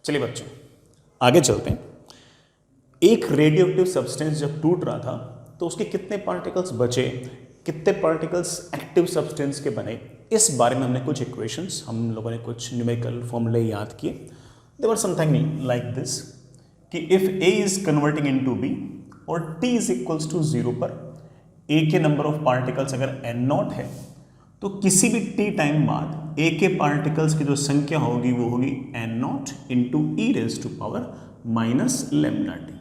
चलिए बच्चों आगे चलते हैं। एक रेडियो एक्टिव सब्सटेंस जब टूट रहा था तो उसके कितने पार्टिकल्स बचे, कितने पार्टिकल्स एक्टिव सब्सटेंस के बने, इस बारे में हमने कुछ इक्वेशंस, हम लोगों ने कुछ न्यूमेरिकल फॉर्मूले याद किए। There were something like this कि if A is converting into B और टी इज इक्वल्स टू 0 पर ए के नंबर ऑफ पार्टिकल्स अगर एन नॉट है तो किसी भी टी टाइम बाद ए के पार्टिकल्स की जो संख्या होगी वो होगी N nought into E raise to power minus lambda t.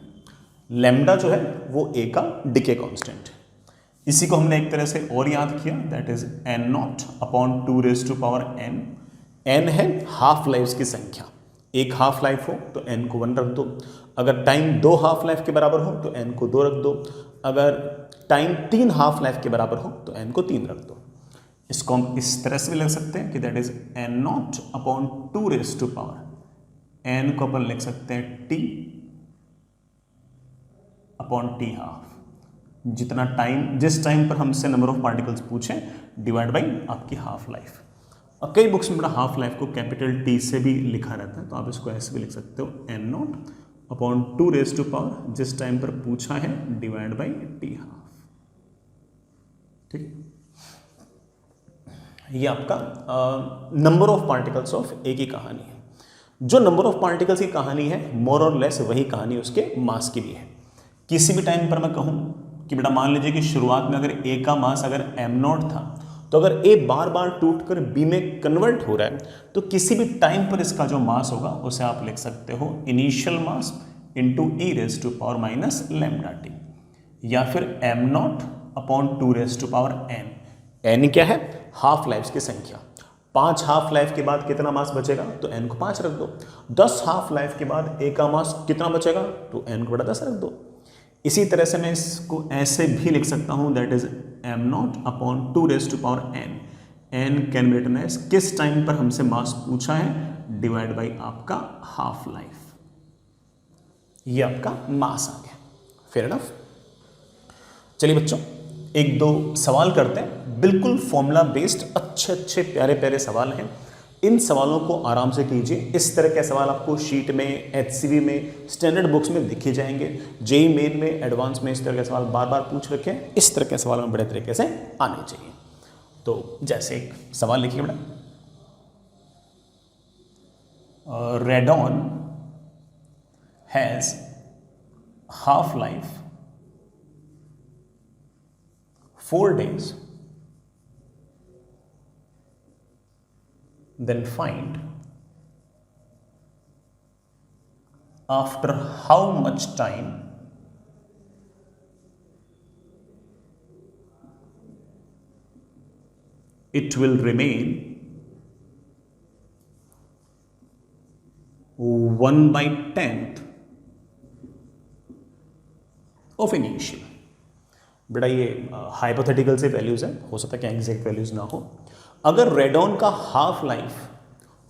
Lambda जो है वो ए का डिके कांस्टेंट है। इसी को हमने एक तरह से और याद किया, that is n not upon 2 raise to power n. N है हाफ लाइफ की संख्या, एक हाफ लाइफ हो तो एन को 1 रख दो, अगर टाइम 2 हाफ लाइफ के बराबर हो तो एन को 2 रख दो, अगर टाइम 3 हाफ लाइफ के बराबर हो तो एन को 3 रख दो। इसको हम इस तरह से भी लिख सकते हैं कि that is n not upon 2 raise to power n को अपन लिख सकते हैं टी अपॉन टी हाफ, जितना टाइम, जिस टाइम पर हमसे नंबर ऑफ पार्टिकल्स पूछे डिवाइड बाई आपकी हाफ लाइफ। और कई बुक्स में बड़ा हाफ लाइफ को कैपिटल टी से भी लिखा रहता है, तो आप इसको ऐसे भी लिख सकते हो n not upon 2 raise to power जिस टाइम पर पूछा है डिवाइड बाई टी हाफ। ठीक, ये आपका नंबर ऑफ पार्टिकल्स ऑफ ए की कहानी है। जो नंबर ऑफ पार्टिकल्स की कहानी है मोर और लेस वही कहानी उसके मास की भी है। किसी भी टाइम पर मैं कहूं कि बेटा मान लीजिए कि शुरुआत में अगर ए का मास अगर एम नॉट था, तो अगर ए बार बार टूटकर बी में कन्वर्ट हो रहा है तो किसी भी टाइम पर इसका जो मास होगा उसे आप लिख सकते हो initial mass into E raise to power minus lambda t, या फिर m nought upon 2 raise to power n. N क्या है? हाफ लाइफ की संख्या। 5 हाफ लाइफ के बाद कितना मास बचेगा तो एन को 5 रख दो। 10 हाफ लाइफ के बाद ए का मास कितना बचेगा तो एन को बड़ा 10 रख दो। इसी तरह से मैं इसको ऐसे भी लिख सकता हूं, that is m nought upon 2 raise to power n. N can be written as किस टाइम पर हमसे मास पूछा है डिवाइड बाई आपका हाफ लाइफ। ये आपका मास आ गया। Fair enough. चलिए बच्चों एक दो सवाल करते हैं, बिल्कुल फॉर्मूला बेस्ड अच्छे अच्छे प्यारे प्यारे सवाल हैं। इन सवालों को आराम से कीजिए। इस तरह के सवाल आपको शीट में, एचसीवी में, स्टैंडर्ड बुक्स में दिखे जाएंगे। जेई मेन में, एडवांस में इस तरह के सवाल बार बार पूछ रखे हैं। इस तरह के सवाल में बड़े तरीके से आने चाहिए। तो जैसे एक सवाल लिखिए बेटा, radon has half life 4 days, then find after how much time it will remain 1/10 of initial। बेटा ये हाइपोथेटिकल से वैल्यूज है, हो सकता है कि एग्जैक्ट वैल्यूज ना हो। अगर रेडॉन का हाफ लाइफ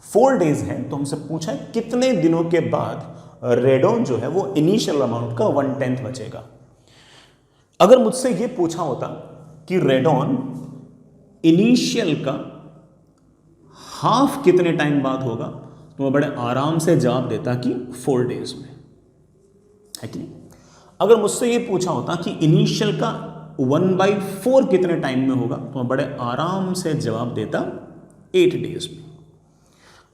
4 days है तो हमसे पूछा है कितने दिनों के बाद रेडॉन जो है वो इनिशियल अमाउंट का 1/10 बचेगा। अगर मुझसे ये पूछा होता कि रेडॉन इनिशियल का हाफ कितने टाइम बाद होगा तो मैं बड़े आराम से जवाब देता कि 4 days में, है कि नहीं। अगर मुझसे ये पूछा होता कि इनिशियल का 1/4 कितने टाइम में होगा तो मैं बड़े आराम से जवाब देता 8 days में।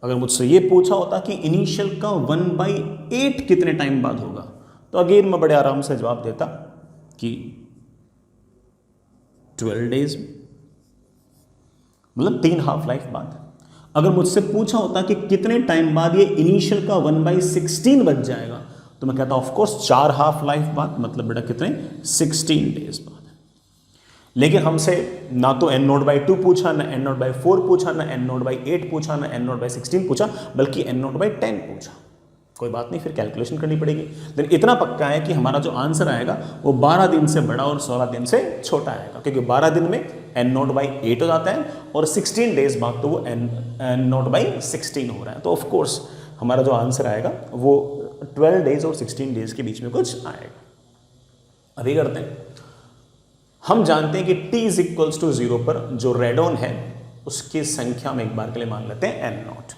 अगर मुझसे ये पूछा होता कि इनिशियल का 1/8 कितने टाइम बाद होगा तो अगेन मैं बड़े आराम से जवाब देता कि 12 days में, मतलब 3 हाफ लाइफ बाद। अगर मुझसे पूछा होता कि कितने टाइम बाद ये इनिशियल का 1/16 बच जाएगा तो मैं कहता ऑफ कोर्स 4 हाफ लाइफ बाद, मतलब बेटा कितने 16 days बाद। लेकिन हमसे ना तो n नॉट बाई 2 पूछा, ना n नॉट बाई 4 पूछा, ना n नॉट बाई 8 पूछा, ना n नॉट बाई 16 पूछा, बल्कि n नॉट बाई 10 पूछा। कोई बात नहीं, फिर कैलकुलेशन करनी पड़ेगी। लेकिन इतना पक्का है कि हमारा जो आंसर आएगा वो 12 दिन से बड़ा और 16 दिन से छोटा आएगा, क्योंकि 12 दिन में n नॉट बाई 8 हो जाता है और 16 days बाद तो वो n नॉट बाई 16 हो रहा है। तो ऑफकोर्स हमारा जो आंसर आएगा वो 12 days और 16 days के बीच में कुछ आएगा। अभी करते हैं, हम जानते हैं कि t इज इक्वल्स टू 0 पर जो रेडॉन है उसकी संख्या में एक बार के लिए मान लेते हैं n नॉट।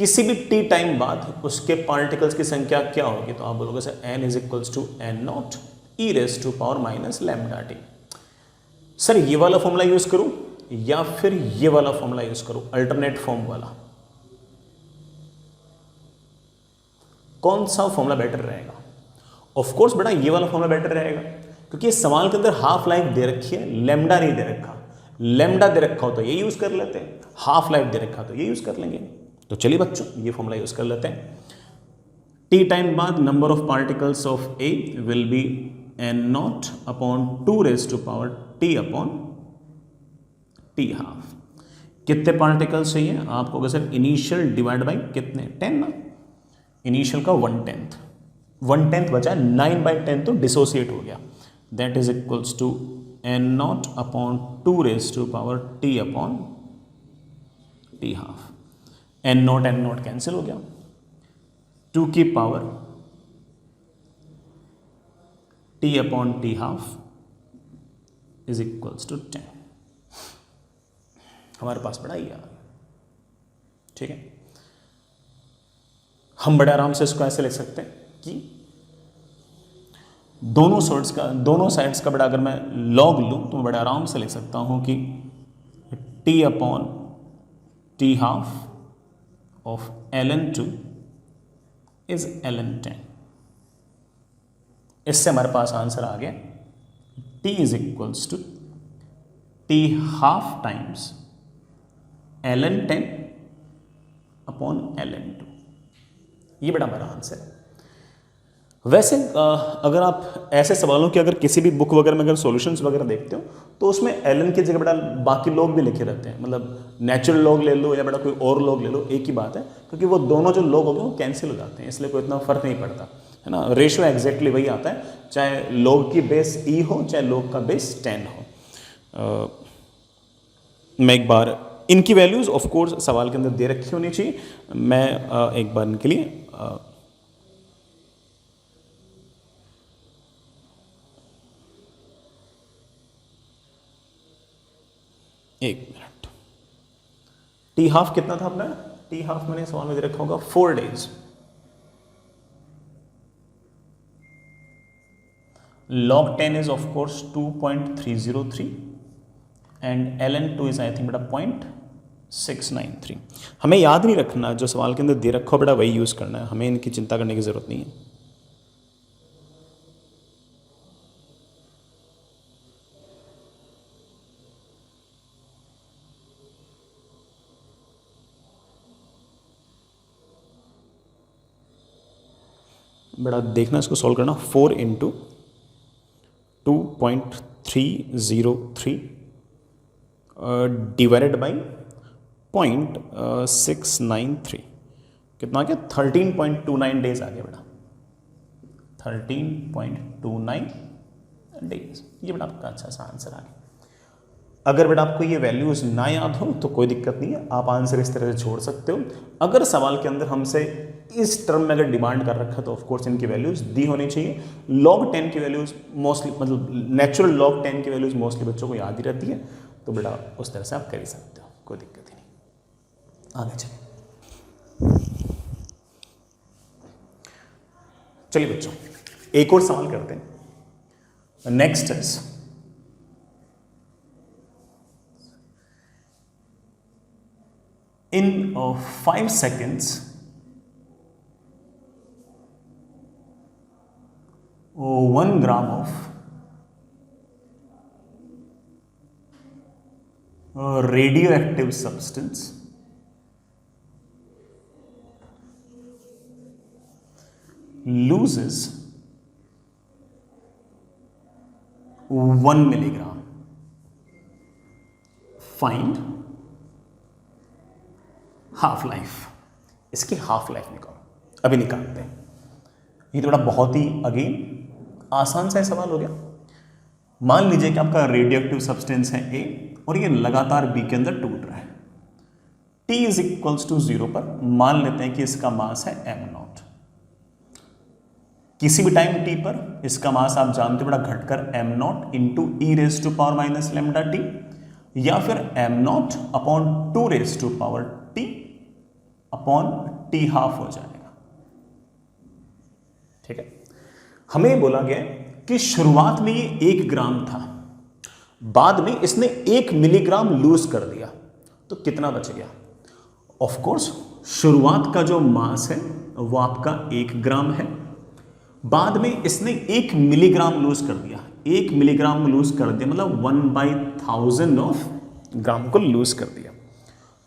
किसी भी टी टाइम बाद उसके पार्टिकल्स की संख्या क्या होगी, तो आप बोलोगे sir n is equals to N not E raise to power minus lambda t. Sir ये वाला फॉर्मूला यूज करूं या फिर ये वाला फॉर्मूला यूज करूं, अल्टरनेट फॉर्म वाला, कौन सा फॉर्मूला बेटर रहेगा? ऑफ कोर्स बेटा ये वाला फॉर्मूला बेटर रहेगा, क्योंकि इस सवाल के अंदर हाफ लाइफ दे रखी है, लैम्डा नहीं दे रखा। लैम्डा दे रखा हो तो ये यूज कर लेते हैं, हाफ लाइफ दे रखा तो ये यूज कर लेंगे। तो चलिए बच्चों ये फॉर्मूला यूज कर लेते हैं। टी टाइम बाद number of particles of A will be N not upon 2 raise to power t upon t half. कितने पार्टिकल्स चाहिए आपको? अगर सर इनिशियल डिवाइड बाई कितने, 10 ना, इनिशियल का 1/10, 1/10 बचा, 9/10 तो डिसोसिएट हो गया, that is equals to N not upon 2 raise to power t upon t half. N nought cancel हो गया, 2 की power t upon t half is equals to 10। हमारे पास बड़ा ही आ, ठीक है। हम बड़े आराम से इसको ऐसे लिख सकते हैं कि दोनों साइड्स का बड़ा अगर मैं लॉग लूं तो मैं बड़े आराम से लिख सकता हूं कि t upon t half of ln2 is ln10। इससे हमारे पास आंसर आ गया t is equals to t half times ln10 upon ln2। ये बड़ा हमारा आंसर है। वैसे अगर आप ऐसे सवालों के अगर किसी भी बुक वगैरह में अगर सॉल्यूशंस वगैरह देखते हो तो उसमें ln की जगह बड़ा बाकी लोग भी लिखे रहते हैं, मतलब नेचुरल लॉग ले लो या बड़ा कोई और लॉग ले लो, एक ही बात है, क्योंकि वो दोनों जो लॉग हो गए वो कैंसिल हो जाते हैं, इसलिए कोई इतना फर्क नहीं पड़ता है ना। रेशियो एग्जैक्टली वही आता है, चाहे लॉग की बेस e हो चाहे लॉग का बेस 10 हो। मैं एक बार इनकी वैल्यूज ऑफ कोर्स सवाल के अंदर दे रखी होनी चाहिए, मैं एक बार इनके लिए एक मिनट। टी हाफ कितना था अपना? टी हाफ मैंने सवाल में दे रखा होगा 4 days. log 10 is of course 2.303 and ln2 is I think बेटा 0.693। हमें याद नहीं रखना, जो सवाल के अंदर दे रखा हो बेटा वही यूज करना है, हमें इनकी चिंता करने की जरूरत नहीं है। बेटा देखना इसको सॉल्व करना, 4 इंटू 2.303 डिवाइडेड बाई 0.693 कितना आ गया? 13.29 डेज आ गया बेटा, 13.29 डेज। ये बेटा आपका अच्छा सा आंसर आ गया। अगर बेटा आपको ये वैल्यूज ना याद हो तो कोई दिक्कत नहीं है, आप आंसर इस तरह से छोड़ सकते हो। अगर सवाल के अंदर हमसे इस टर्म में अगर डिमांड कर रखा है तो ऑफकोर्स इनकी वैल्यूज दी होनी चाहिए। log 10 की वैल्यूज मोस्टली, मतलब नेचुरल log 10 की वैल्यूज मोस्टली बच्चों को याद ही रहती है, तो बेटा उस तरह से आप कर ही सकते हो, कोई दिक्कत ही नहीं। आगे चलिए बच्चों एक और सवाल करते हैं। Next is in 5 seconds 1 gram of radioactive substance loses 1 milligram. Find half life. इसकी हाफ लाइफ निकालो, अभी निकालते हैं। ये तो बड़ा बहुत ही अगेन आसान सा सवाल हो गया। मान लीजिए कि आपका रेडियोएक्टिव सब्सटेंस है ए और ये लगातार बी के अंदर टूट रहा है। T इज इक्वल्स टू 0 पर मान लेते हैं कि इसका मास है m0। किसी भी टाइम t पर इसका मास आप जानते हो बड़ा घटकर m0 into E raise to power minus lambda t, या फिर m0 upon 2 raise to power t upon t half हो जाएगा। ठीक है, हमें बोला गया कि शुरुआत में ये 1 ग्राम था, बाद में इसने 1 मिलीग्राम लूज कर दिया, तो कितना बच गया? ऑफ कोर्स शुरुआत का जो मास है वो आपका 1 ग्राम है, बाद में इसने 1 मिलीग्राम लूज कर दिया। 1 मिलीग्राम लूज कर दिया मतलब 1/1000 ऑफ ग्राम को लूज कर दिया।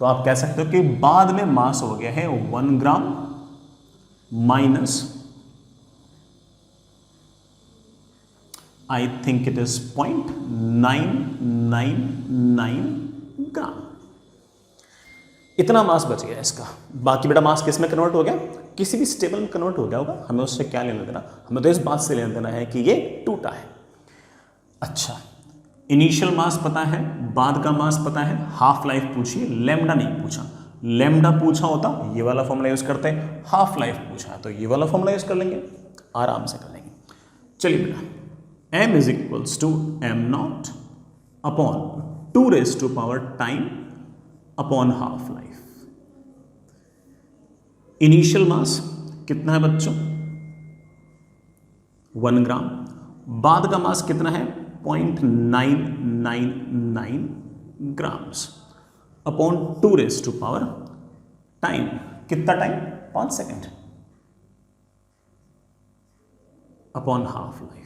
तो आप कह सकते हो कि बाद में मास हो गया है 1 gram minus, I think it is 0.999 gram. इतना मास बच गया इसका। बाकी बेटा मास किस में कन्वर्ट हो गया? किसी भी स्टेबल में कन्वर्ट हो गया होगा। हमें उससे क्या लेना देना? हमें तो इस बात से लेना देना है कि ये टूटा है। अच्छा, इनिशियल मास पता है, बाद का मास पता है, हाफ लाइफ पूछिए, लैम्डा नहीं पूछा। लैम्डा पूछा होता ये वाला फॉर्मूला यूज करते हैं, हाफ लाइफ पूछा है तो ये वाला फॉर्मूला यूज कर लेंगे, आराम से कर लेंगे। चलिए बेटा, m is equals to m0 upon 2 time upon half life. Initial mass कितना है बच्चों? 1 ग्राम। बाद का मास कितना है? 0.999 ग्राम्स अपॉन 2 टाइम, कितना time? 5 second, upon half life.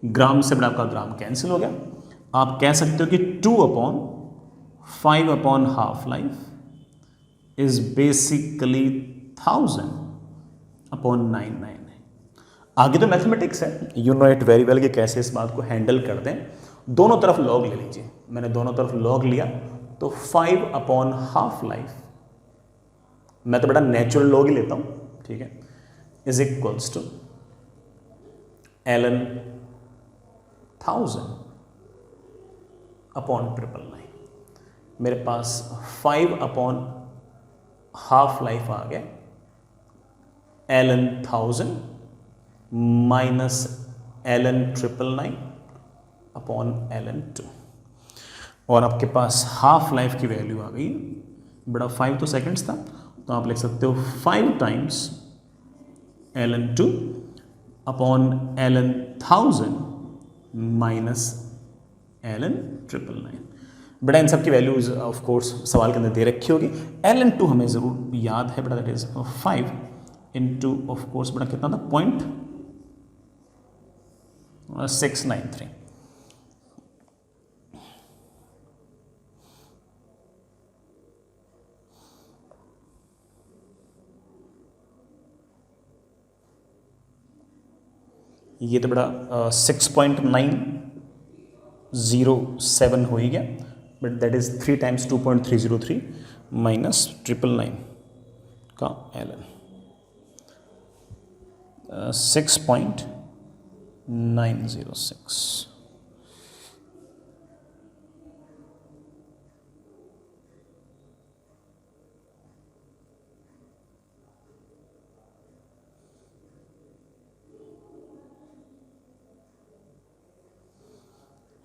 Gram से बड़ा आपका ग्राम कैंसिल हो गया। आप कह सकते हो कि 2/5 upon half life is basically 1000 upon 999। आगे तो मैथमेटिक्स है, you know it very well कि कैसे इस बात को हैंडल करते हैं। दोनों तरफ लॉग ले लीजिए। मैंने दोनों तरफ लॉग लिया तो 5 अपॉन हाफ लाइफ, मैं तो बेटा नेचुरल लॉग ही लेता हूं, ठीक है, is equals to ln 1000 upon 999। मेरे पास 5 अपॉन हाफ लाइफ आ गया, ln 1000 minus ln 999 upon ln 2, और आपके पास हाफ लाइफ की वैल्यू आ गई। बड़ा 5 तो सेकंड्स था, तो आप लिख सकते हो 5 times ln 2 upon ln 1000 minus ln 999। बेटा इन सब की वैल्यूज ऑफ कोर्स सवाल के अंदर दे रखी होगी। ln 2 हमें जरूर याद है बेटा, that is 5 into of course बेटा कितना था? 0.693। ये तो बड़ा 6.907 हो ही गया, but that is 3 times 2.303 minus 999 का ln 6.906।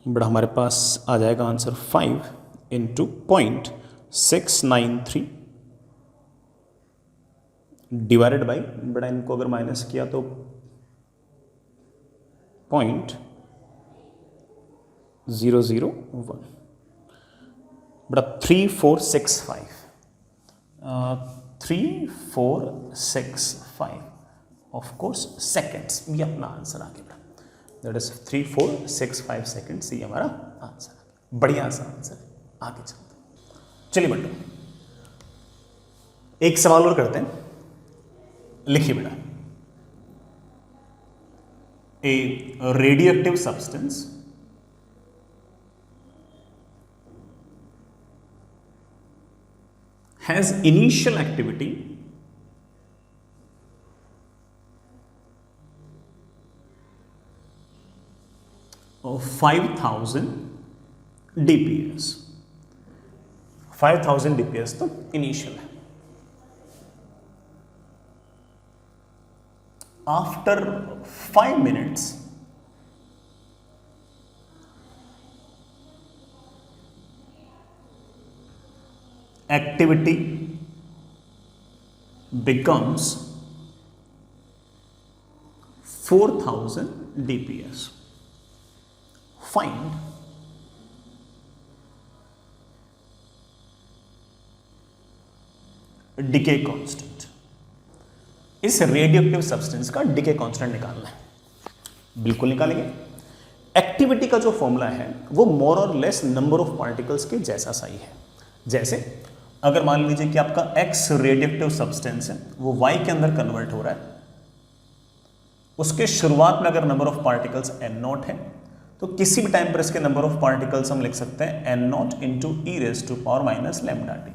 बड़ा हमारे पास आ जाएगा आंसर 5 इंटू 0.693 डिवाइडेड बाई, बड़ा इनको अगर माइनस किया तो 0.001, बड़ा 3465 ऑफ कोर्स सेकेंड्स, ये अपना आंसर आ गया। दैट इज 3465 सेकेंड्स, ये हमारा आंसर है। बढ़िया सा आंसर है। आगे चलते हैं। चलिए बेटा एक सवाल और करते हैं। लिखिए बेटा, a radioactive substance has initial activity of 5000 dps। 5000 dps तो इनिशियल है। After 5 minutes activity becomes 4000 dps. Find decay constant. इस रेडियोएक्टिव सब्सटेंस का डिके कांस्टेंट निकालना है. बिल्कुल निकालेंगे. एक्टिविटी का जो फॉर्मूला है वो मोर और लेस नंबर ऑफ पार्टिकल्स के जैसा सही है. जैसे अगर मान लीजिए कि आपका एक्स रेडियोएक्टिव सब्सटेंस है वो वाई के अंदर कन्वर्ट हो रहा है, उसके शुरुआत में अगर number of particles n not है तो किसी भी टाइम पर इसके नंबर ऑफ पार्टिकल्स हम लिख सकते हैं N nought into E raise to power minus lambda t.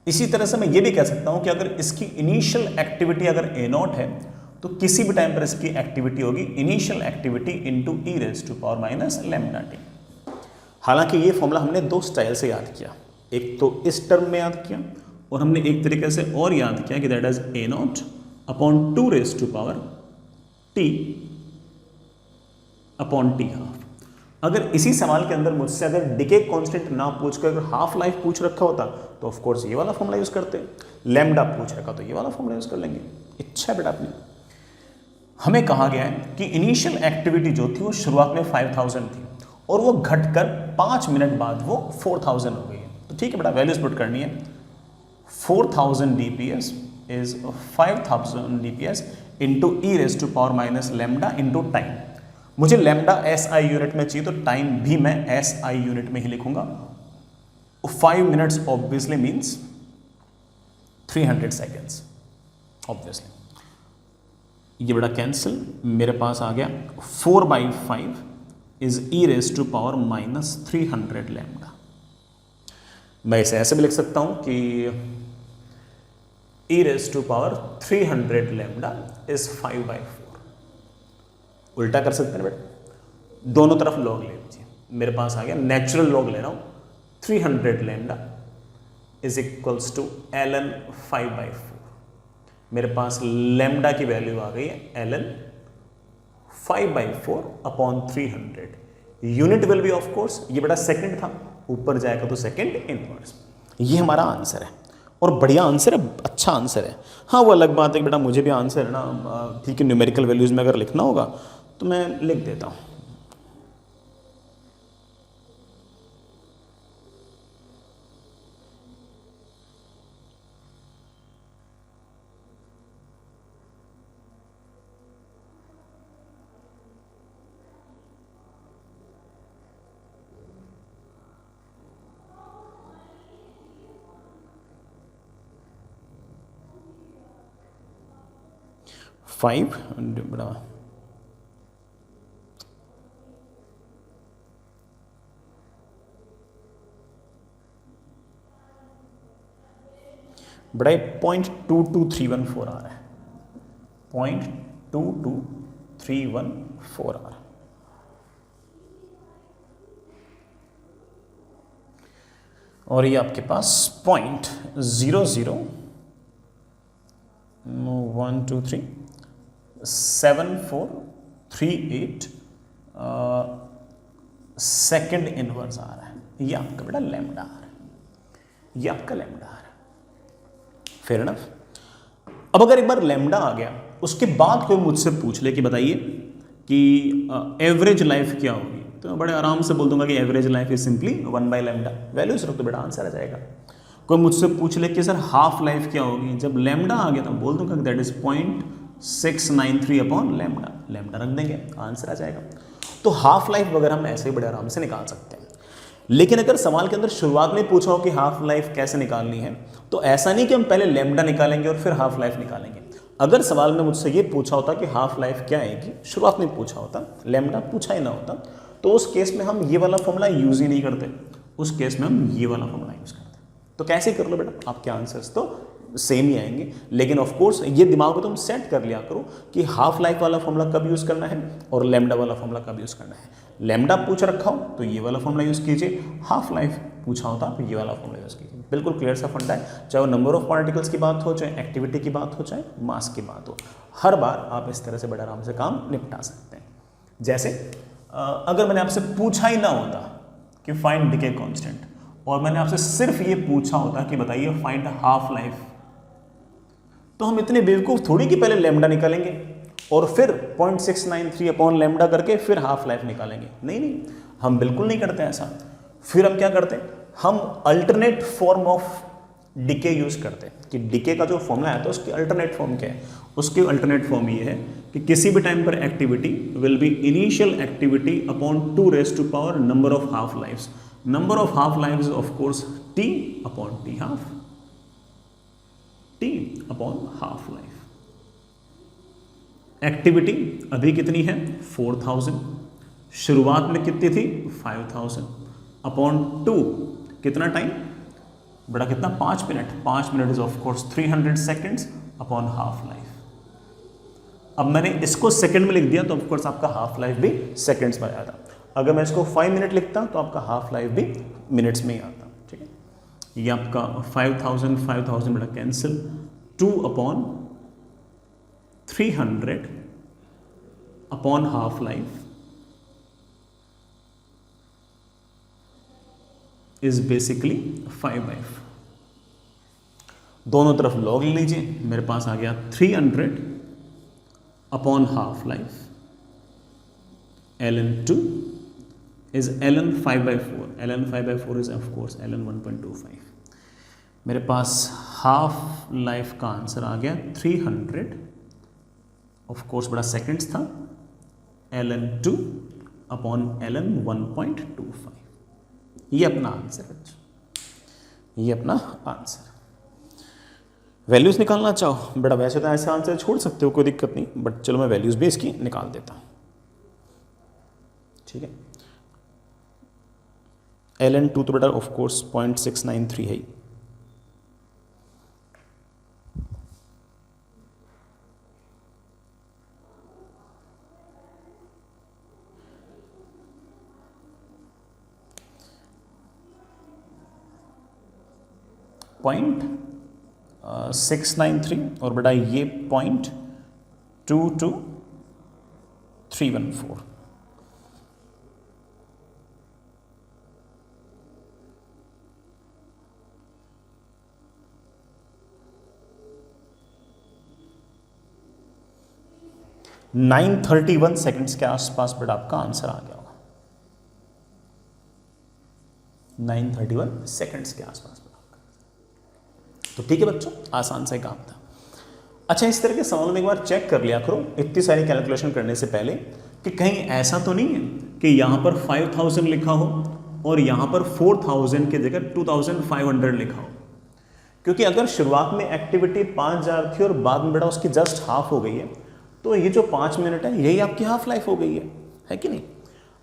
इसी तरह से मैं ये भी कह सकता हूं कि अगर इसकी इनिशियल एक्टिविटी अगर ए नॉट है तो किसी भी टाइम पर इसकी एक्टिविटी होगी initial activity into E raise to power minus lambda t. हालांकि ये फॉर्मूला हमने दो स्टाइल से याद किया. एक तो इस टर्म में याद किया और हमने एक तरीके से और याद किया कि that is A nought upon 2 raise to power t upon t half. अगर इसी सवाल के अंदर मुझसे अगर डिके कांस्टेंट ना पूछकर अगर हाफ लाइफ पूछ रखा होता तो ऑफ कोर्स ये वाला फॉर्मूला यूज करते. लैम्डा पूछ रखा तो ये वाला फॉर्मूला यूज कर लेंगे. इच्छा बेटा अपनी. हमें कहा गया है कि इनिशियल एक्टिविटी जो थी वो शुरुआत में 5000 थी और वो घटकर 5 मिनट बाद वो 4000 हो गई है. तो ठीक है बेटा, वैल्यूज पुट करनी है. 4000 dps is 5000 dps into E raise to power minus lambda into time. मुझे लैम्डा एस आई यूनिट में चाहिए तो टाइम भी मैं एस आई यूनिट में ही लिखूंगा. 5 minutes obviously means 300 seconds obviously. ये बड़ा कैंसिल, मेरे पास आ गया 4/5 is e raise to power minus 300 lambda. मैं इसे ऐसे भी लिख सकता हूं कि e raise to power 300 lambda is 5/4. उल्टा कर सकते हैं बेटा, दोनों तरफ लॉग ले लीजिए. मेरे पास आ गया नेचुरल लॉग ले रहा हूं 300 lambda is equals to ln 5/4. मेरे पास लैम्डा की वैल्यू आ गई है ln 5/4 upon 300. Unit will be of course ये बेटा सेकंड था, ऊपर जाएगा तो सेकंड इनवर्स. ये हमारा आंसर है और बढ़िया आंसर है, अच्छा आंसर है. हाँ वो अलग बात है कि बेटा मुझे भी आंसर है ना, ठीक है, न्यूमेरिकल वैल्यूज में अगर लिखना होगा तो मैं लिख देता हूँ. फाइव बड़ा बड़ा 0.22314 आ रहा है. 0.22314 आ रहा है. और ये आपके पास 0.001237438 सेकेंड इनवर्स आ रहा है. ये आपका बेटा लैम्डा आ रहा है. ये आपका लैम्डा आ रहा है. Fair enough. अब अगर एक बार लैम्डा आ गया उसके बाद कोई मुझसे पूछ ले कि बताइए कि एवरेज लाइफ क्या होगी, तो मैं बड़े आराम से बोल दूंगा कि average life is simply 1/λ. Values रख तो बेटा आंसर आ जाएगा. कोई मुझसे पूछ ले कि सर हाफ लाइफ क्या होगी, जब लैम्डा आ गया तो बोल दूंगा कि that is 0.693 upon lambda. Lambda रख देंगे, आंसर आ जाएगा. तो हाफ लाइफ वगैरह हम ऐसे ही बड़े आराम से निकाल सकते हैं. लेकिन अगर सवाल के अंदर शुरुआत में पूछा हो कि हाफ लाइफ कैसे निकालनी है तो ऐसा नहीं कि हम पहले लैम्डा निकालेंगे और फिर हाफ लाइफ निकालेंगे. अगर सवाल में मुझसे ये पूछा होता कि हाफ लाइफ क्या आएगी, शुरुआत में पूछा होता, लैम्डा पूछा ही ना होता, तो उस केस में हम ये वाला फॉर्मूला यूज ही नहीं करते. उस केस में हम ये वाला फॉर्मूला यूज करते. तो कैसे कर लो बेटा, आपके आंसर्स तो सेम ही आएंगे. लेकिन ऑफ कोर्स ये दिमाग में तुम सेट कर लिया करो कि हाफ लाइफ वाला फॉर्मूला कब यूज करना है और लैम्डा वाला फॉर्मूला कब यूज करना है. लैम्डा पूछ रखा हो तो ये वाला फॉर्मूला यूज कीजिए, हाफ लाइफ पूछा होता तो ये वाला फॉर्मूला यूज कीजिए. बिल्कुल क्लियर सा फंडा है. चाहे वो नंबर ऑफ पार्टिकल्स की बात हो, चाहे एक्टिविटी की बात हो, चाहे मास की बात हो, हर बार आप इस तरह से बड़े आराम से काम निपटा सकते हैं. जैसे अगर मैंने आपसे पूछा ही ना होता कि फाइंड डिके कांस्टेंट और मैंने आपसे सिर्फ ये पूछा होता कि बताइए फाइंड हाफ लाइफ, तो हम इतने बेवकूफ़ थोड़ी कि पहले लैम्डा निकालेंगे और फिर 0.693 अपॉन लैम्डा करके फिर हाफ लाइफ निकालेंगे। नहीं नहीं, हम बिल्कुल नहीं करते ऐसा। फिर हम क्या करते हैं, हम alternate form of decay use करते हैं कि डिके का जो फॉर्मूला है तो उसकी अल्टरनेट फॉर्म क्या है। उसकी अल्टरनेट फॉर्म ये है कि किसी भी टाइम पर activity will be initial activity upon 2 raise to power number of half lives. Number of half lives of course t upon t half, t upon half life. Activity अभी कितनी है 4000, शुरुआत में कितनी थी 5000 अपॉन 2, कितना टाइम बड़ा, कितना 5 minute. 5 minute is of course 300 seconds upon half life. अब मैंने इसको सेकंड में लिख दिया तो ऑफ कोर्स आपका हाफ लाइफ भी सेकंड्स में आता। अगर मैं इसको 5 मिनट लिखता तो आपका हाफ लाइफ भी मिनट्स में ही आता। ठीक है, ये आपका 5000 बड़ा cancel, 2 upon 300 upon half life is basically 5/4। दोनों तरफ लॉग ले लीजिए, मेरे पास आ गया 300 upon half life ln2 is ln 5/4, ln 5/4 is of course ln 1.25। मेरे पास हाफ लाइफ का आंसर आ गया 300, ऑफ कोर्स बड़ा सेकंड्स था, ln2 अपॉन ln 1.25। ये अपना आंसर है, ये अपना आंसर। वैल्यूज निकालना चाहो बेटा, वैसे तो ऐसा आंसर छोड़ सकते हो, कोई दिक्कत नहीं, बट चलो मैं वैल्यूज भी इसकी निकाल देता हूं। ठीक है, ln2 तो बेटा ऑफ कोर्स 0.693 है। पॉइंट 693 और बेटा ये 0.22314। नाइन 31 सेकेंड्स के आसपास बेटा आपका आंसर आ गया होगा। 931 सेकेंड्स के आसपास। तो ठीक है बच्चों, आसान सा काम था। अच्छा, इस तरह के सवालों में एक बार चेक कर लिया करो इतनी सारी कैलकुलेशन करने से पहले कि कहीं ऐसा तो नहीं है कि यहाँ पर 5000 लिखा हो और यहाँ पर 4000 की जगह 2500 लिखा हो। क्योंकि अगर शुरुआत में एक्टिविटी 5000 थी और बाद में बेटा उसकी जस्ट हाफ हो गई है, तो ये जो 5 मिनट है यही आपकी हाफ लाइफ हो गई है कि नहीं।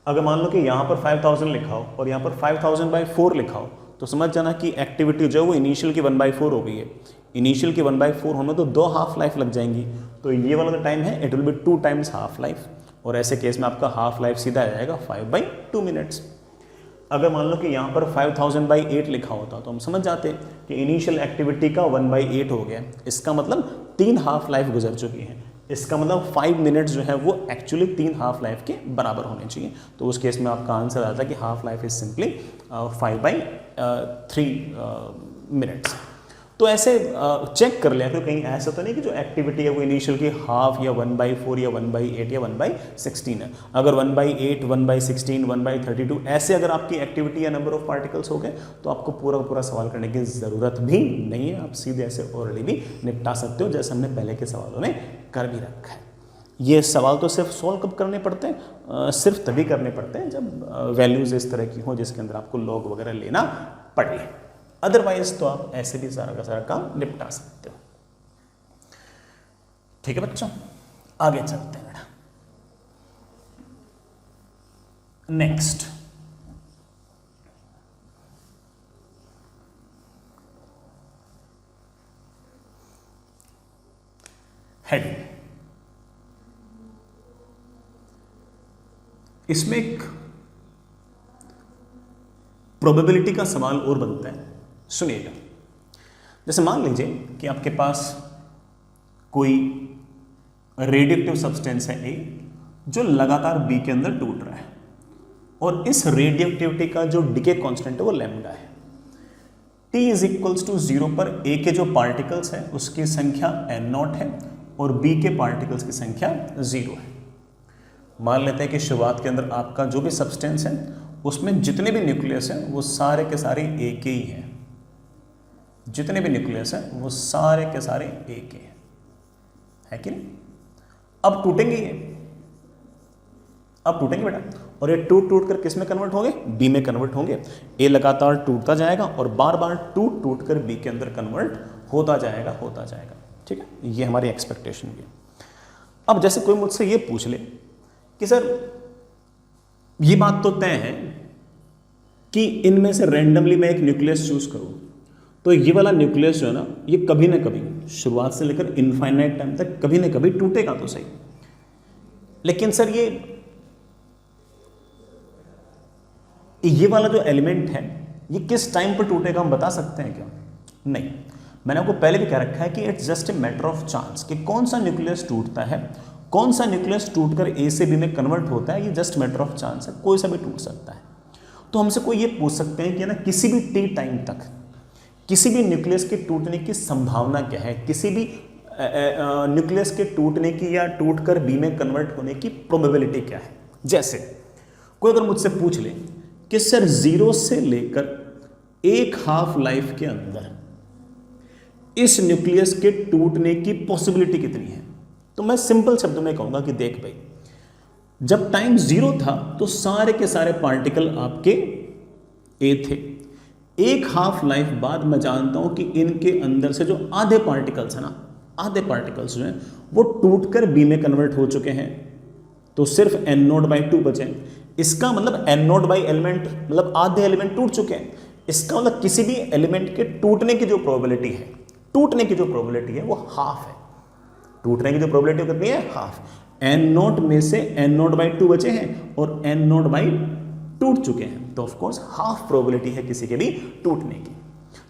अगर मान लो कि यहाँ पर 5000 लिखा हो और यहाँ पर 5000/4 लिखा हो, तो समझ जाना कि एक्टिविटी जो है वो इनिशियल की 1/4 हो गई है। इनिशियल की 1/4 होने तो 2 हाफ लाइफ लग जाएंगी, तो ये वाला जो टाइम है it will B 2 times half life, और ऐसे केस में आपका हाफ लाइफ सीधा आ जाएगा 5/2 मिनट्स। अगर मान लो कि यहाँ पर 5000/8 लिखा होता तो हम समझ जाते कि इनिशियल एक्टिविटी का 1/8 हो गया, इसका मतलब 3 हाफ लाइफ गुजर चुकी हैं। इसका मतलब 5 मिनट्स जो है वो एक्चुअली 3 हाफ लाइफ के बराबर होने चाहिए। तो उस केस में आपका आंसर आता है कि half life is simply 5/3 minutes. तो ऐसे चेक कर लिया कि कहीं ऐसा तो नहीं कि जो एक्टिविटी है वो इनिशियल की हाफ या 1/4 या 1/8 या 1/16 है। अगर 1/8, 1/16, 1/32 ऐसे अगर आपकी एक्टिविटी या नंबर ऑफ पार्टिकल्स हो गए तो आपको पूरा पूरा सवाल करने की ज़रूरत भी नहीं है, आप सीधे ऐसे ऑलरेडी भी निपटा सकते हो, जैसे हमने पहले के सवालों में कर भी रखा है। ये सवाल तो सिर्फ सॉल्व कब करने पड़ते हैं, सिर्फ तभी करने पड़ते हैं जब वैल्यूज़ इस तरह की हो जिसके अंदर आपको लॉग वगैरह लेना पड़े। अदरवाइज तो आप ऐसे भी सारा का सारा काम निपटा सकते हो। ठीक है बच्चों, आगे चलते हैं बेटा। नेक्स्ट हेडिंग, इसमें एक प्रोबेबिलिटी का सवाल और बनता है, सुनिएगा। जैसे मान लीजिए कि आपके पास कोई रेडियोएक्टिव सब्सटेंस है ए जो लगातार बी के अंदर टूट रहा है, और इस रेडियोएक्टिविटी का जो डिके कांस्टेंट है वो लैम्डा है। t इज इक्वल्स टू 0 पर a के जो पार्टिकल्स है उसकी संख्या n0 है और b के पार्टिकल्स की संख्या 0 है। मान लेते हैं कि शुरुआत के अंदर आपका जो भी सब्सटेंस है उसमें जितने भी न्यूक्लियस हैं वो सारे के सारे a के ही हैं, जितने भी न्यूक्लियस हैं वो सारे के सारे a के हैं, है कि नहीं। अब टूटेंगे ये, अब टूटेंगे बेटा, और ये टूट कर किस में कन्वर्ट होंगे, बी में कन्वर्ट होंगे। ए लगातार टूटता जाएगा और बार बार टूट कर बी के अंदर कन्वर्ट होता जाएगा। ठीक है, ये हमारी एक्सपेक्टेशन है। अब जैसे कोई मुझसे ये पूछ ले कि सर ये बात तो तय है कि इनमें से रैंडमली मैं एक न्यूक्लियस चूज करूं तो ये वाला न्यूक्लियस जो है ना ये कभी ना कभी शुरुआत से लेकर इनफाइनाइट टाइम तक कभी ना कभी टूटेगा तो सही, लेकिन सर ये वाला जो एलिमेंट है ये किस टाइम पर टूटेगा हम बता सकते हैं क्या? नहीं, मैंने आपको पहले भी कह रखा है कि it's just a matter of chance कि कौन सा न्यूक्लियस टूटता है, कौन सा न्यूक्लियस टूटकर ए से बी में कन्वर्ट होता है, ये जस्ट मैटर ऑफ चांस है, कोई सा भी टूट सकता है। तो हमसे कोई ये पूछ सकते हैं कि ना किसी भी टी टाइम तक किसी भी न्यूक्लियस के टूटने की संभावना क्या है, किसी भी न्यूक्लियस के टूटने की या टूटकर बी में कन्वर्ट होने की प्रोबेबिलिटी क्या है। जैसे कोई अगर मुझसे पूछ ले कि सर 0 से लेकर एक हाफ लाइफ के अंदर इस न्यूक्लियस के टूटने की पॉसिबिलिटी कितनी है, तो मैं सिंपल शब्दों में कहूंगा कि देख भाई, जब टाइम 0 था तो सारे के सारे पार्टिकल आपके ए थे। एक हाफ लाइफ बाद मैं जानता हूं कि इनके अंदर से जो आधे पार्टिकल्स है ना, आधे पार्टिकल्स जो हैं वो टूटकर बी में कन्वर्ट हो चुके हैं, तो सिर्फ n0/2 बचे। इसका मतलब n0 एलिमेंट मतलब आधे एलिमेंट टूट चुके हैं। इसका मतलब किसी भी एलिमेंट के टूटने की जो प्रोबेबिलिटी है वो हाफ है। टूटने की जो प्रोबेबिलिटी कितनी है, हाफ। n0 में से n0/2 बचे हैं और n0/2 टूट चुके हैं, तो ऑफ कोर्स हाफ प्रोबेबिलिटी है किसी के भी टूटने की।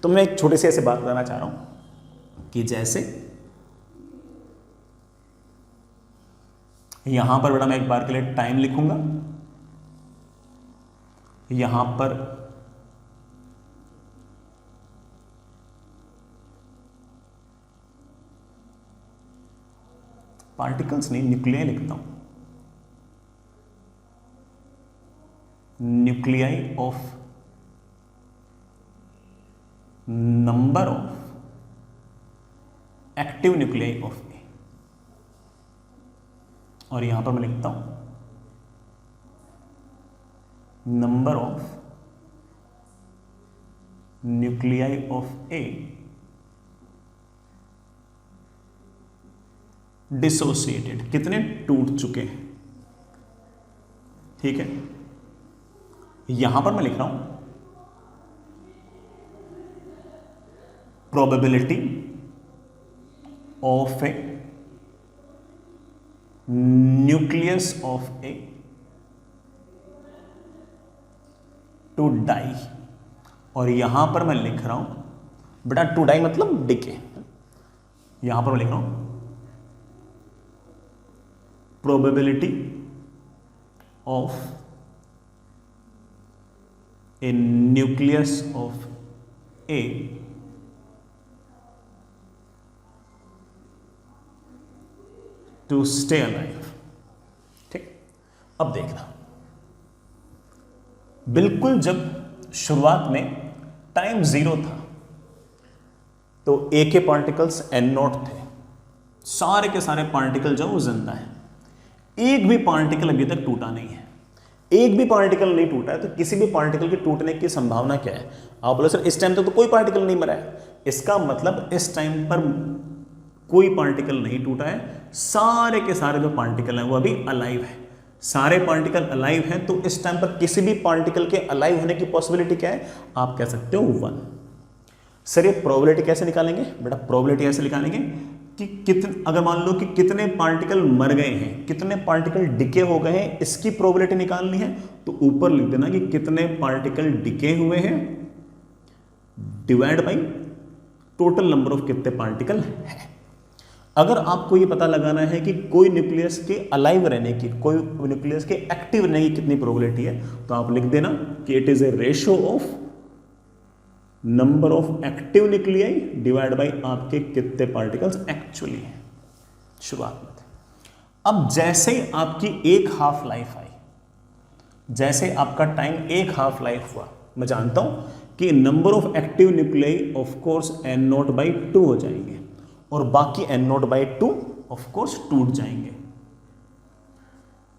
तो मैं एक छोटे से ऐसे बात बताना चाह रहा हूं कि जैसे यहां पर बेटा मैं एक बार के लिए टाइम लिखूंगा, यहां पर पार्टिकल्स नहीं न्यूक्लियाई लिखता हूं, nuclei of number of active nuclei of A, और यहां पर मैं लिखता हूं number of nuclei of A dissociated, कितने टूट चुके हैं। ठीक है, यहां पर मैं लिख रहा हूं probability of a nucleus of A to die, और यहां पर मैं लिख रहा हूं बेटा टू डाई मतलब डिके। यहां पर मैं लिख रहा हूं probability of a nucleus of A to stay alive. ठीक, अब देखना, बिल्कुल जब शुरुआत में टाइम 0 था तो ए के पार्टिकल्स n0 थे, सारे के सारे पार्टिकल जो वो जिंदा है, एक भी पार्टिकल अभी तक टूटा नहीं है। एक भी पार्टिकल नहीं टूटा है तो किसी भी पार्टिकल के टूटने की संभावना क्या है? आप बोले सर इस टाइम तक तो कोई पार्टिकल नहीं मरा है, इसका मतलब इस टाइम पर कोई पार्टिकल नहीं टूटा है, सारे के सारे जो पार्टिकल हैं वो अभी अलाइव है। सारे पार्टिकल अलाइव हैं तो इस टाइम पर किसी भी पार्टिकल के अलाइव होने की पॉसिबिलिटी क्या है? आप कह सकते हो 1। सर ये प्रोबेबिलिटी कैसे निकालेंगे? बेटा प्रोबेबिलिटी ऐसे निकालेंगे कि कितने, अगर मान लो कि कितने पार्टिकल मर गए हैं, कितने पार्टिकल डिके हो गए हैं, इसकी प्रोबेबिलिटी निकालनी है तो ऊपर लिख देना कि कितने पार्टिकल डिके हुए हैं divide by total number of कितने पार्टिकल है। अगर आपको ये पता लगाना है कि कोई न्यूक्लियस के अलाइव रहने की, कोई न्यूक्लियस के एक्टिव रहने की कितनी प्रोबेबिलिटी है, तो आप लिख देना कि it is a ratio of number of active nuclei divide by आपके कितने पार्टिकल्स एक्चुअली हैं शुरुआत में थे। अब जैसे ही आपकी एक हाफ लाइफ आई, जैसे आपका टाइम एक हाफ लाइफ हुआ, मैं जानता हूं कि number of active nuclei of course n nought by 2 हो जाएंगे और बाकी n nought by 2 of course टूट जाएंगे।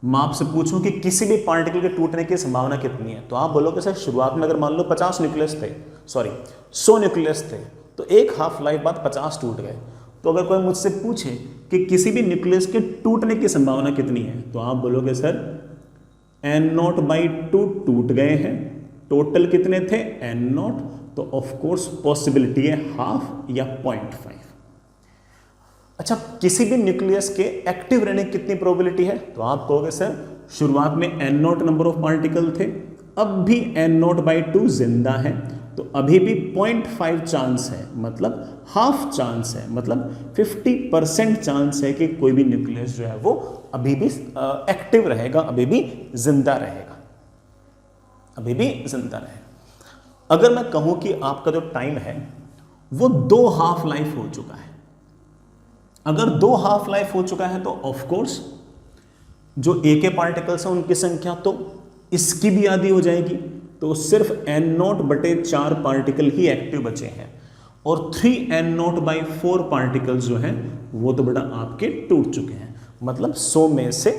मैं आपसे पूछूं कि किसी भी पार्टिकल के टूटने की संभावना कितनी है, तो आप बोलोगे सर शुरुआत में अगर मान लो 50 न्यूक्लियस थे, सॉरी 100 न्यूक्लियस थे, तो एक हाफ लाइफ बाद 50 टूट गए। तो अगर कोई मुझसे पूछे कि किसी भी न्यूक्लियस के टूटने की संभावना कितनी है, तो आप बोलोगे सर एन नॉट बाई 2 टूट गए हैं, टोटल कितने थे एन नॉट, तो ऑफ कोर्स पॉसिबिलिटी है हाफ या 0.5। अच्छा, किसी भी न्यूक्लियस के एक्टिव रहने की कितनी प्रोबेबिलिटी है, तो आप कहोगे सर शुरुआत में n nought number of particle थे, अब भी एन नॉट बाई 2 जिंदा है, तो अभी भी 0.5 चांस है, मतलब हाफ चांस है, मतलब 50% चांस है कि कोई भी न्यूक्लियस जो है वो अभी भी एक्टिव रहेगा, अभी भी जिंदा रहेगा, अभी भी जिंदा रहेगा। अगर मैं कहूं कि आपका जो टाइम है वो 2 हाफ लाइफ हो चुका है, अगर 2 हाफ लाइफ हो चुका है तो ऑफ कोर्स जो ए के पार्टिकल्स हैं उनकी संख्या तो इसकी भी आधी हो जाएगी, तो सिर्फ एन नॉट बटे 4 पार्टिकल ही एक्टिव बचे हैं और 3 एन नॉट बाई 4 पार्टिकल्स जो हैं वो तो बेटा आपके टूट चुके हैं। मतलब 100 में से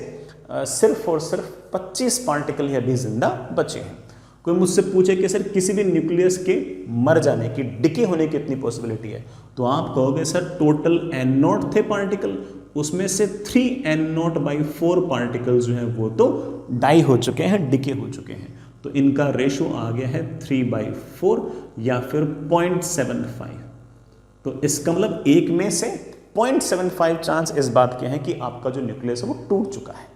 सिर्फ और सिर्फ 25 पार्टिकल ही अभी जिंदा बचे हैं। कोई मुझसे पूछे कि सर किसी भी न्यूक्लियस के मर जाने की, डिके होने की कितनी पॉसिबिलिटी है, तो आप कहोगे सर टोटल एन नॉट थे पार्टिकल, उसमें से 3 एन नॉट बाई 4 पार्टिकल्स जो हैं वो तो डाई हो चुके हैं, डिके हो चुके हैं, तो इनका रेशो आ गया है 3/4 या फिर 0.75। तो इसका मतलब एक में से 0.75 चांस इस बात के हैं कि आपका जो न्यूक्लियस है वो टूट चुका है।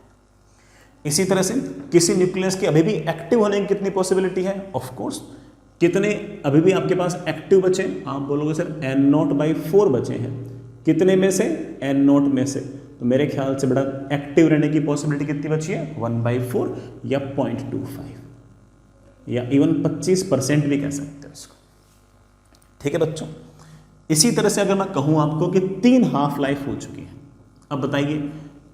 इसी तरह से किसी न्यूक्लियस के अभी भी एक्टिव होने की कितनी पॉसिबिलिटी है, ऑफ कोर्स कितने अभी भी आपके पास एक्टिव बचे, आप बोलोगे सर एन नॉट बाई 4 बचे हैं, कितने में से एन नॉट में से, तो मेरे ख्याल से बड़ा एक्टिव रहने की पॉसिबिलिटी कितनी बची है 1/4 या 0.25 या इवन 25% भी कह सकते हैं उसको। ठीक है बच्चों, इसी तरह से अगर मैं कहूं आपको कि 3 हाफ लाइफ हो चुकी है, अब बताइए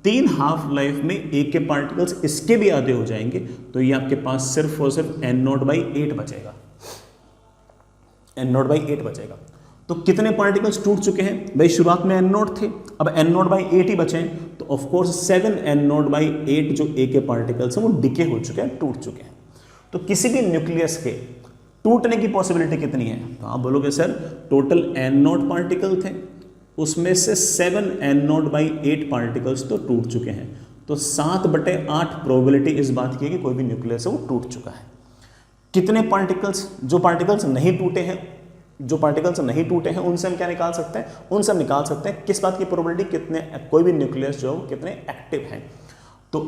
3 हाफ लाइफ में एक के पार्टिकल्स इसके भी आधे हो जाएंगे, तो ये आपके पास सिर्फ और सिर्फ एन नॉट बाई 8 बचेगा, एन नॉट बाई 8 बचेगा। तो कितने पार्टिकल्स टूट चुके हैं भाई, शुरुआत में एन नॉट थे, अब एन नॉट बाई 8 ही बचे हैं, तो ऑफकोर्स 7 एन नॉट बाई 8 जो ए के पार्टिकल्स हैं वो डिके हो चुके हैं, टूट चुके हैं। तो किसी भी न्यूक्लियस के टूटने की पॉसिबिलिटी कितनी है, तो आप बोलोगे sir total n nought particle थे, उसमें से 7 एन नॉट बाई 8 पार्टिकल्स तो टूट चुके हैं, तो 7/8 प्रोबेबिलिटी इस बात की है कि कोई भी न्यूक्लियस है वो टूट चुका है। कितने पार्टिकल्स, जो पार्टिकल्स नहीं टूटे हैं, जो पार्टिकल्स नहीं टूटे हैं उनसे हम क्या निकाल सकते हैं, उनसे हम निकाल सकते हैं किस बात की प्रोबेबिलिटी, कितने कोई भी न्यूक्लियस जो है कितने एक्टिव हैं। तो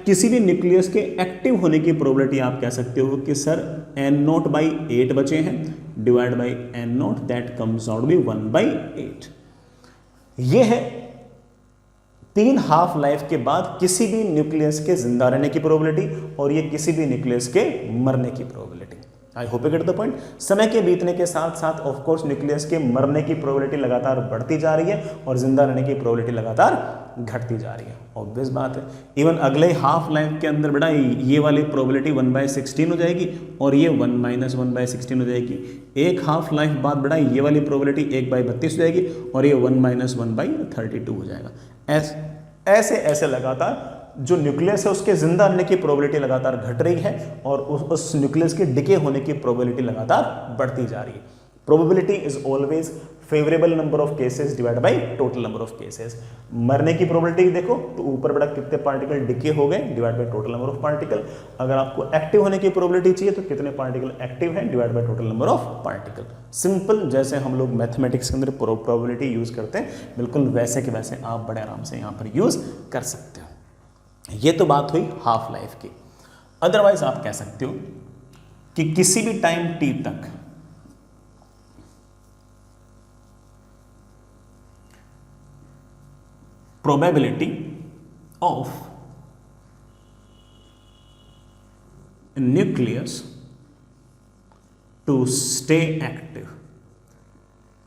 किसी भी न्यूक्लियस के एक्टिव होने की प्रोबेबिलिटी आप कह सकते हो कि सर एन नॉट बाई 8 बचे हैं divide by n nought, that comes out be 1/8। ये है 3 हाफ लाइफ के बाद किसी भी न्यूक्लियस के जिंदा रहने की प्रोबेबिलिटी और ये किसी भी न्यूक्लियस के मरने की probability. I hope you get the point. समय के बीतने के साथ साथ ऑफ कोर्स न्यूक्लियस के मरने की प्रोबेबिलिटी लगातार बढ़ती जा रही है और जिंदा रहने की प्रोबेबिलिटी लगातार घटती जा रही है। ऑब्वियस बात है, इवन अगले हाफ लाइफ के अंदर बेटा ये वाली प्रोबेबिलिटी 1/16 हो जाएगी और ये 1 - 1/16 हो जाएगी। एक हाफ लाइफ बाद बेटा ये वाली प्रोबेबिलिटी 1/32 हो जाएगी और ये 1 - 1/32 हो जाएगा। ऐसे ऐसे लगातार जो न्यूक्लियस है उसके जिंदा रहने की प्रोबेबिलिटी लगातार घट रही है और उस न्यूक्लियस के डिके होने की प्रोबेबिलिटी लगातार बढ़ती जा रही है। Probability is always favourable number of cases divide by total number of cases. मरने की प्रोबेबिलिटी देखो तो ऊपर बड़ा कितने पार्टिकल डिके हो गए divide by total number of particle. अगर आपको एक्टिव होने की प्रोबेबिलिटी चाहिए तो कितने पार्टिकल एक्टिव हैं divide by total number of particle. Simple, जैसे हम लोग मैथमेटिक्स के अंदर प्रोबेबिलिटी यूज करते हैं बिल्कुल वैसे के वैसे आप बड़े आराम से यहाँ पर यूज कर सकते हो। ये तो बात हुई हाफ लाइफ की। अदरवाइज आप कह सकते हो कि किसी भी टाइम टी तक probability of nucleus to stay active,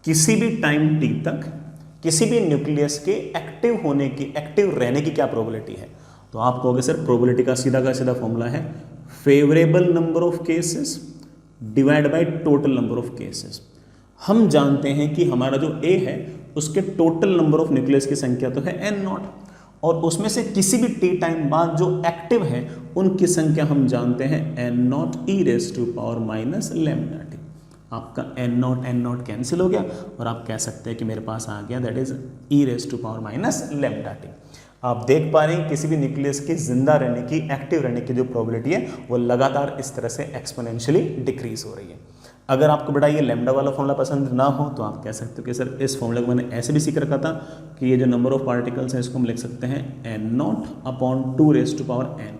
किसी भी टाइम t तक किसी भी न्यूक्लियस के एक्टिव होने की, एक्टिव रहने की क्या प्रोबेबिलिटी है? तो आप कहोगे सर प्रोबेबिलिटी का सीधा फॉर्मूला है favourable number of cases divide by total number of cases. हम जानते हैं कि हमारा जो A है उसके टोटल नंबर ऑफ न्यूक्लियस की संख्या तो है n0, और उसमें से किसी भी t टाइम बाद जो एक्टिव है उनकी संख्या हम जानते हैं n0 e raise to power minus lambda t। आपका n0 कैंसिल हो गया और आप कह सकते हैं कि मेरे पास आ गया that is e raise to power minus lambda t। आप देख पा रहे हैं किसी भी न्यूक्लियस की जिंदा रहने की, एक्टिव रहने की जो प्रोबेबिलिटी है वो लगातार इस तरह से एक्सपोनेंशियली डिक्रीज हो रही है। अगर आपको बेटा ये लैम्डा वाला फॉर्मूला पसंद ना हो तो आप कह सकते हो कि सर इस फॉर्मूले को मैंने ऐसे भी सीख रखा था कि ये जो नंबर ऑफ पार्टिकल्स हैं इसको हम लिख सकते हैं n0 upon 2 raise to power n,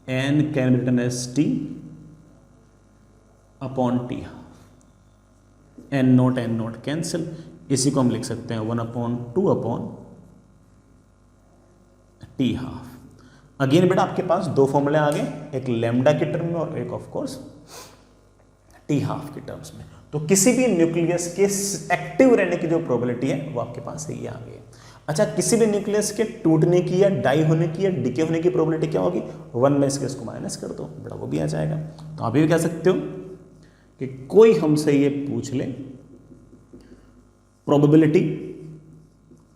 n can be written as t upon t, n0 cancel, इसी को हम लिख सकते हैं 1 upon 2 upon t half. Again बेटा आपके पास दो फॉर्मूले आ गए, एक लैम्डा के टर्म में और एक ऑफ कोर्स t हाफ के टर्म्स में। तो किसी भी न्यूक्लियस के एक्टिव रहने की जो प्रोबेबिलिटी है वो आपके पास ये आ गई है। अच्छा, किसी भी न्यूक्लियस के टूटने की या डाई होने की या डिके होने की प्रोबेबिलिटी क्या होगी? 1 में इसको माइनस कर दो बेटा वो भी आ जाएगा। तो आप ये भी कह सकते हो कि कोई हमसे ये पूछ ले probability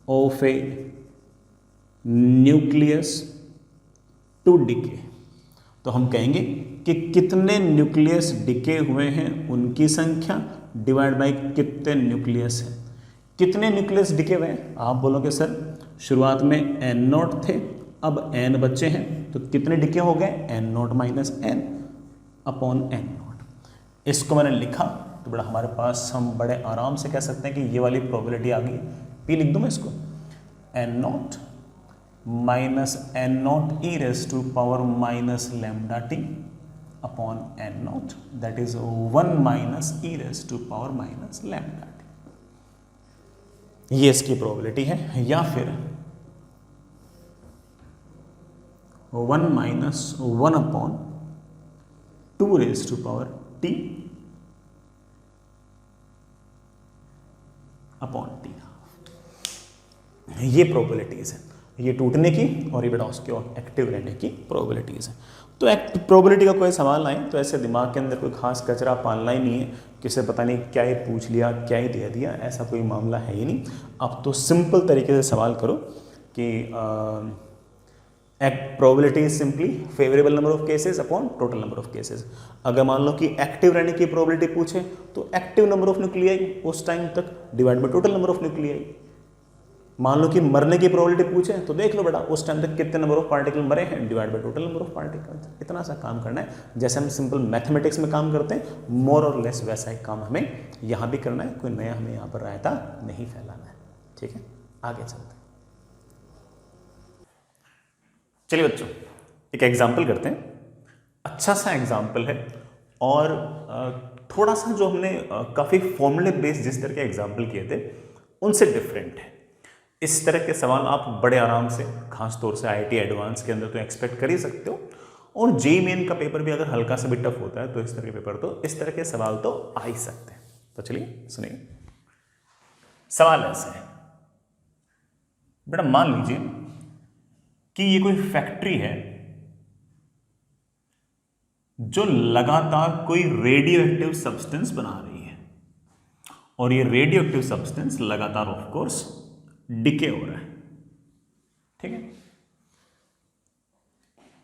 of a nucleus to decay, तो हम कहेंगे कि कितने न्यूक्लियस डिके हुए हैं उनकी संख्या डिवाइड बाय कितने न्यूक्लियस हैं। कितने न्यूक्लियस डिके हुए हैं? आप बोलोगे सर शुरुआत में n0 थे, अब n बचे हैं, तो कितने डिके हो गए? n0 minus n upon n0। इसको मैंने लिखा तो बड़ा हमारे पास हम बड़े आराम से कह सकते हैं कि ये वाली प्रोबेबिलिटी आ गई। p लिख दूं मैं इसको, n0 minus n0 e raise to power minus lambda t upon n0 that is 1 minus e raise to power minus lambda t। ये इसकी प्रोबेबिलिटी है। या फिर 1 minus 1 upon 2 raise to power t upon t। ये probabilities है, ये टूटने की और ये बेटा उसके और एक्टिव रहने की प्रोबेबिलिटीज है। तो प्रोबेबिलिटी का कोई सवाल आए तो ऐसे दिमाग के अंदर कोई खास कचरा पालना ही नहीं है, किसे पता नहीं क्या ही पूछ लिया क्या ही दे दिया, ऐसा कोई मामला है ही नहीं। अब तो सिंपल तरीके से सवाल करो कि probability is simply favourable number of cases upon total number of cases. अगर मान लो कि एक्टिव रहने की प्रोबेबिलिटी पूछे तो एक्टिव नंबर ऑफ न्यूक्लियाई उस टाइम तक divide by total number of nuclei. मान लो कि मरने की प्रोबेबिलिटी पूछे तो देख लो बेटा उस टाइम तक कितने नंबर ऑफ पार्टिकल मरे हैं divide by total number of particles. इतना सा काम करना है, जैसे हम सिंपल मैथमेटिक्स में काम करते हैं मोर और लेस वैसा ही काम हमें यहाँ भी करना है। कोई नया हमें यहाँ पर रायता नहीं फैलाना है। ठीक है, आगे चलते हैं। चलिए बच्चों एक एग्जाम्पल करते हैं, अच्छा सा एग्जाम्पल है और थोड़ा सा जो हमने काफ़ी फॉर्मूले बेस्ड जिस तरह के एग्जाम्पल किए थे उनसे डिफरेंट है। इस तरह के सवाल आप बड़े आराम से खास तौर से IIT एडवांस के अंदर तो एक्सपेक्ट कर ही सकते हो, और JEE मेन का पेपर भी अगर हल्का सा भी टफ होता है तो इस तरह के पेपर तो इस तरह के सवाल तो आ ही सकते हैं। तो चलिए सुनिए, सवाल ऐसे है बेटा, मान लीजिए कि ये कोई फैक्ट्री है जो लगातार कोई रेडियो एक्टिव सब्सटेंस बना रही है और ये रेडियो एक्टिव सब्सटेंस लगातार ऑफ कोर्स डिके हो रहा है। ठीक है,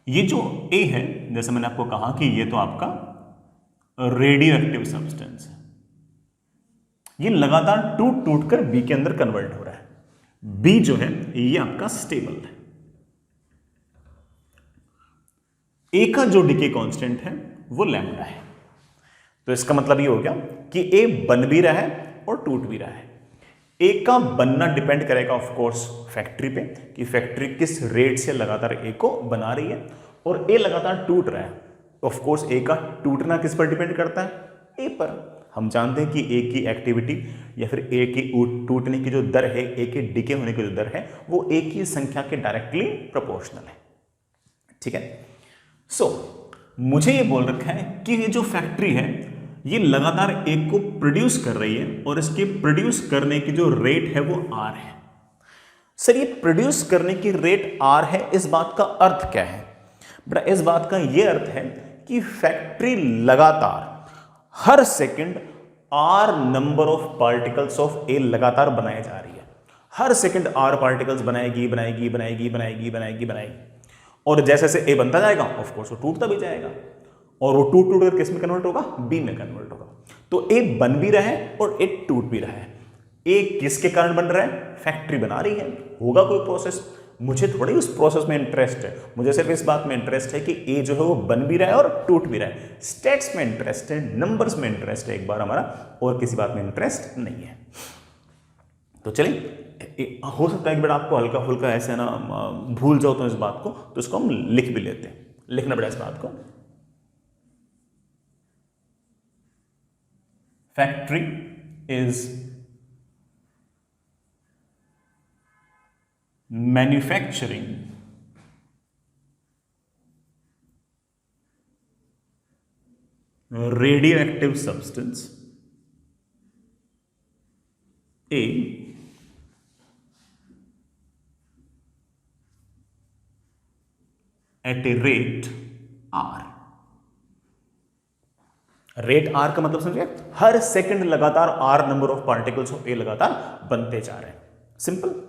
ये जो A है जैसे मैंने आपको कहा कि ये तो आपका रेडियो एक्टिव सब्सटेंस है, ये लगातार टूट टूट कर B के अंदर कन्वर्ट हो रहा है। B जो है ये आपका स्टेबल है। A का जो डिके कांस्टेंट है वो लैम्डा है। तो इसका मतलब ये हो गया कि A बन भी रहा है और टूट भी रहा है। A का बनना डिपेंड करेगा ऑफ कोर्स फैक्ट्री पे कि फैक्ट्री किस रेट से लगातार A को बना रही है, और A लगातार टूट रहा है। ऑफ कोर्स A का टूटना किस पर डिपेंड करता है? A पर। हम जानते हैं कि A की एक्टिविटी या फिर A की टूटने की जो दर है, A के डिके होने की जो दर है वो A की संख्या के डायरेक्टली प्रोपोर्शनल है। ठीक है, सो मुझे ये बोल रखा है कि ये जो फैक्ट्री है ये लगातार एक को प्रोड्यूस कर रही है और इसके प्रोड्यूस करने की जो रेट है वो आर है। सर ये प्रोड्यूस करने की रेट आर है, इस बात का अर्थ क्या है बेटा? इस बात का ये अर्थ है कि फैक्ट्री लगातार हर second R number of particles of A लगातार बनाए जा रही है। हर सेकंड आर पार्टिकल्स बनाएगी बनाएगी बनाएगी बनाएगी बनाएगी बनाएगी, और जैसे जैसे ए बनता जाएगा ऑफ कोर्स वो टूटता भी जाएगा, और वो टूट कर किस में कन्वर्ट होगा? बी में कन्वर्ट होगा। तो ए बन भी रहा है और ए टूट भी रहा है। ए किसके कारण बन रहा है? फैक्ट्री बना रही है, होगा कोई प्रोसेस। मुझे थोड़ी उस प्रोसेस में इंटरेस्ट है, मुझे सिर्फ इस बात में इंटरेस्ट है कि ए जो है वो बन भी रहा है और टूट भी रहा है। स्टेट्स में इंटरेस्ट है, नंबर्स में इंटरेस्ट है एक बार हमारा, और किसी बात में इंटरेस्ट नहीं है। तो चलिए, हो सकता है कि बेटा आपको हल्का फुल्का ऐसे ना भूल जाओ तो इस बात को, तो इसको हम लिख भी लेते हैं। लिखना बेटा इस बात को, factory is manufacturing radioactive substance A at a rate R। Rate R का मतलब समझिए, हर सेकंड लगातार R number of particles of A लगातार बनते जा रहे हैं। सिंपल।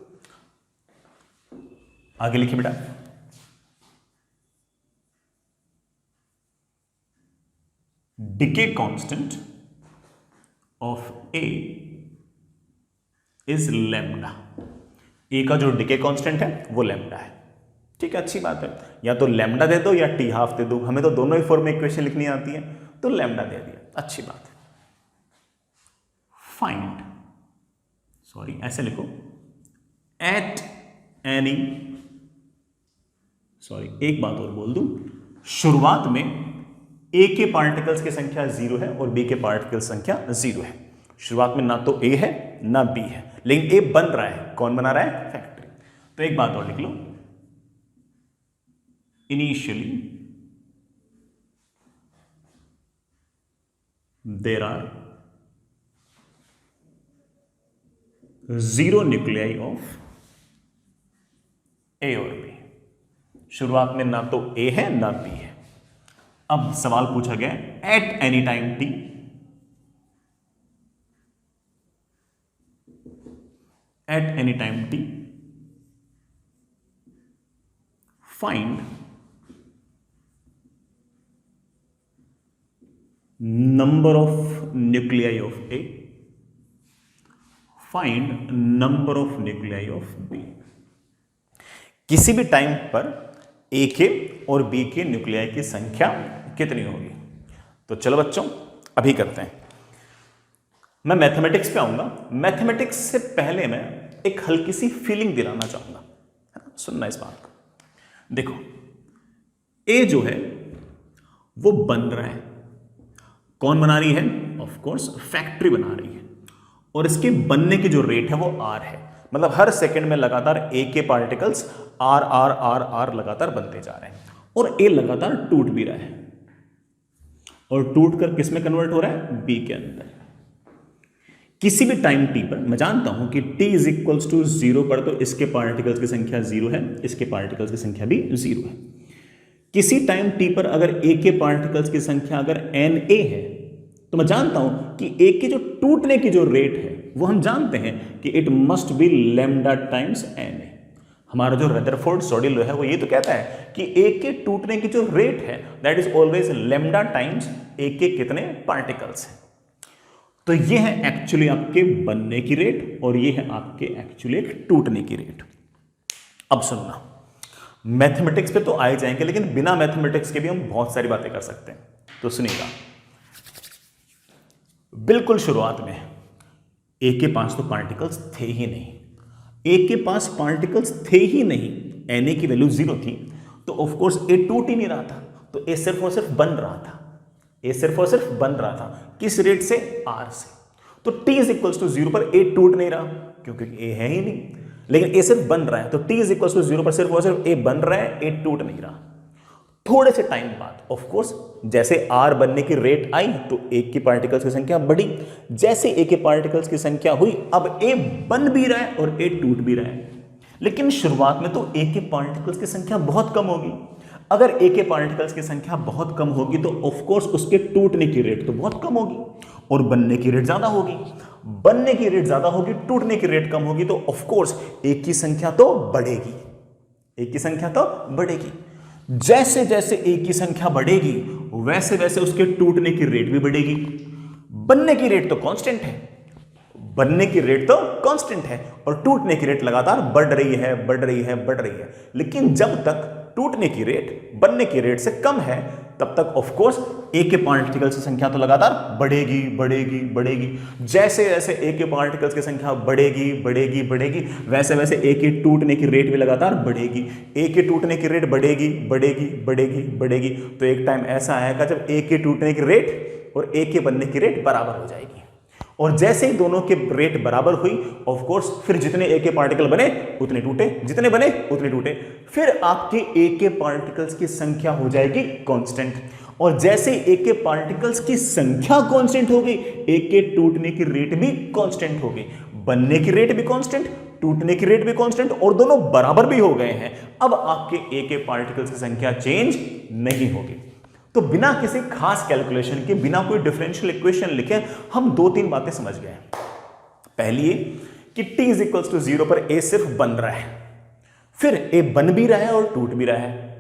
आगे लिखिए बेटा, decay constant of A is lambda. A का जो डिके कांस्टेंट है वो लैम्डा है। ठीक है, अच्छी बात है। या तो लैम्डा दे दो या टी हाफ दे दो, हमें तो दोनों ही फॉर्म में इक्वेशन लिखनी आती है, तो लैम्डा दे दिया, अच्छी बात है। फाइंड, सॉरी ऐसे लिखो, एट एनी, सॉरी एक बात और बोल दूं, शुरुआत में ए के पार्टिकल्स की संख्या 0 है और बी के पार्टिकल्स संख्या 0 है। शुरुआत में ना तो ए है ना बी है, लेकिन ए बन रहा है। कौन बना रहा है? फैक्ट्री। तो एक बात और लिख लो, initially there are 0 nuclei of A और बी। शुरुआत में ना तो ए है ना बी है। अब सवाल पूछा गया at any time t, at any time t find number of nuclei of A, find number of nuclei of B. किसी भी टाइम पर ए के और बी के न्यूक्लियाई की संख्या कितनी होगी? तो चलो बच्चों अभी करते हैं। मैं मैथमेटिक्स पे आऊंगा। मैथमेटिक्स से पहले मैं एक हल्की सी फीलिंग दिलाना चाहूंगा, है ना? सुनना इस बात को। देखो, ए जो है वो बन रहा है। कौन बना रही है? ऑफ कोर्स फैक्ट्री बना रही है, और इसके बनने की जो रेट है वो आर है। मतलब हर सेकंड में लगातार ए के particles are are are are लगातार बनते जा रहे हैं, और ए लगातार टूट भी रहा है, और टूट कर किस में कन्वर्ट हो रहा है? बी के अंदर। किसी भी टाइम टी पर, मैं जानता हूं कि t इज इक्वल्स टू 0 पर तो इसके पार्टिकल्स की संख्या 0 है, इसके पार्टिकल्स की संख्या भी 0 है। किसी टाइम टी पर अगर ए के पार्टिकल्स की संख्या अगर एन ए है, तो मैं जानता हूं कि ए के जो टूटने की जो रेट है वो हम जानते हैं कि it must be lambda times N A. हमारा जो रदरफोर्ड सॉडिल है वो ये तो कहता है कि ए के टूटने की जो रेट है that is always lambda times A के कितने पार्टिकल्स हैं। तो ये है एक्चुअली आपके बनने की रेट, और ये है आपके एक्चुअली टूटने की रेट। अब सुनना, मैथमेटिक्स पे तो आए जाएंगे, लेकिन बिना मैथमेटिक्स के भी हम बहुत सारी बातें कर सकते हैं। तो सुनिएगा, बिल्कुल शुरुआत में ए के पास तो पार्टिकल्स थे ही नहीं, ए के पास पार्टिकल्स थे ही नहीं, एन ए की वैल्यू 0 थी, तो ऑफ कोर्स ए टूट ही नहीं रहा था, तो ए सिर्फ और सिर्फ बन रहा था। ए सिर्फ और सिर्फ बन रहा था, किस रेट से? आर से। तो t इज इक्वल्स टू 0 पर ए टूट नहीं रहा क्योंकि ए है ही नहीं, लेकिन ए सिर्फ बन रहा है, तो t इज इक्वल्स टू 0 पर सिर्फ और सिर्फ ए बन रहा है, ए टूट नहीं रहा। थोड़े से टाइम बाद ऑफ कोर्स जैसे R बनने की रेट आई तो एक की पार्टिकल्स की संख्या बढ़ी, जैसे ए के पार्टिकल्स की संख्या हुई अब ए बन भी रहा है और ए टूट भी रहा है। लेकिन शुरुआत में तो ए के पार्टिकल्स की संख्या बहुत कम होगी। अगर ए के पार्टिकल्स की संख्या बहुत कम होगी तो ऑफ कोर्स उसके टूटने की रेट तो बहुत कम होगी और बनने की रेट ज्यादा होगी। बनने की रेट ज्यादा होगी, टूटने की रेट कम होगी, तो ऑफ कोर्स ए की संख्या तो बढ़ेगी, ए की संख्या तो बढ़ेगी। जैसे जैसे ए की संख्या बढ़ेगी वैसे वैसे उसके टूटने की रेट भी बढ़ेगी। बनने की रेट तो कांस्टेंट है, बनने की रेट तो कांस्टेंट है और टूटने की रेट लगातार बढ़ रही है, बढ़ रही है, बढ़ रही है। लेकिन जब तक टूटने की रेट बनने की रेट से कम है तब तक ऑफ कोर्स ए के पार्टिकल्स की संख्या तो लगातार बढ़ेगी, बढ़ेगी, बढ़ेगी। जैसे जैसे ए के पार्टिकल्स की संख्या बढ़ेगी, बढ़ेगी, बढ़ेगी, वैसे वैसे ए के टूटने की रेट भी लगातार बढ़ेगी। ए के टूटने की रेट बढ़ेगी, बढ़ेगी, बढ़ेगी, बढ़ेगी, तो एक टाइम ऐसा आएगा जब ए के टूटने की रेट और ए के बनने की रेट बराबर हो जाएगी। और जैसे ही दोनों के रेट बराबर हुई ऑफ कोर्स फिर जितने ए के पार्टिकल बने उतने टूटे, जितने बने उतने टूटे, फिर आपके ए के पार्टिकल्स की संख्या हो जाएगी कांस्टेंट। और जैसे ए के पार्टिकल्स की संख्या कांस्टेंट हो गई ए के टूटने की रेट भी कांस्टेंट हो गई, बनने की रेट भी कांस्टेंट, टूटने की रेट भी कांस्टेंट और दोनों बराबर भी हो गए हैं। अब आपके ए के पार्टिकल्स की संख्या चेंज नहीं होगी। तो बिना किसी खास कैलकुलेशन के, बिना कोई डिफरेंशियल इक्वेशन लिखे हम दो तीन बातें समझ गए। पहली ये कि t इज इक्वल्स टू 0 पर a सिर्फ बन रहा है, फिर a बन भी रहा है और टूट भी रहा है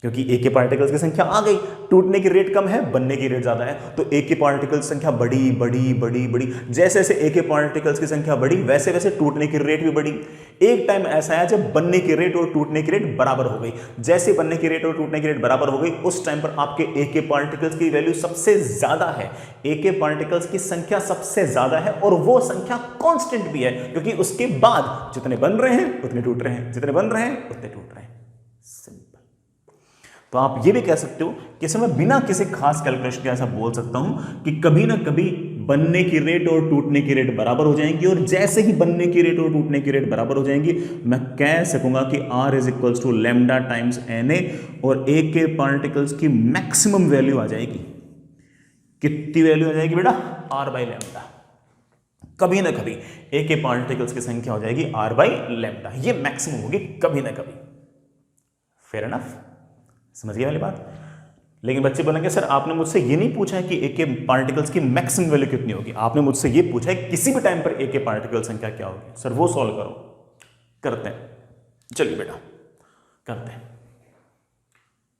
क्योंकि a के पार्टिकल्स की संख्या आ गई, टूटने की रेट कम है, बनने की रेट ज्यादा है, तो a के पार्टिकल्स संख्या बढ़ी, बढ़ी, बढ़ी, बढ़ी। जैसे जैसे a के पार्टिकल्स की संख्या बढ़ी वैसे वैसे टूटने की रेट भी बढ़ी। एक टाइम ऐसा आया जब बनने की रेट और टूटने की रेट बराबर हो गई। जैसे बनने की रेट और टूटने की रेट बराबर हो गई उस टाइम पर आपके a के पार्टिकल्स की वैल्यू सबसे ज्यादा है, a के पार्टिकल्स की संख्या सबसे ज्यादा है और वो संख्या कांस्टेंट भी है क्योंकि उसके बाद जितने बन रहे हैं उतने टूट रहे हैं, जितने बन रहे हैं उतने टूट रहे हैं। तो आप ये भी कह सकते हो कि इसमें मैं बिना किसी खास कैलकुलेशन के ऐसा बोल सकता हूं कि कभी ना कभी बनने की रेट और टूटने की रेट बराबर हो जाएंगी और जैसे ही बनने की रेट और टूटने की रेट बराबर हो जाएंगी मैं कह सकूंगा कि R is equals to lambda times Na और A के पार्टिकल्स की मैक्सिमम वैल्यू आ जाएगी। कितनी वैल्यू आ जाएगी बेटा? R by lambda. कभी ना कभी A के पार्टिकल्स की संख्या हो जाएगी R बाई लैम्डा, ये मैक्सिमम होगी कभी ना कभी। फेयर एनफ, समझिए वाली बात। लेकिन बच्चे बोलेंगे सर आपने मुझसे ये नहीं पूछा है कि ए के पार्टिकल्स की मैक्सिमम वैल्यू कितनी होगी, आपने मुझसे ये पूछा है किसी भी टाइम पर ए के पार्टिकल संख्या क्या होगी। सर वो सॉल्व करो, करते हैं, चलिए बेटा करते हैं।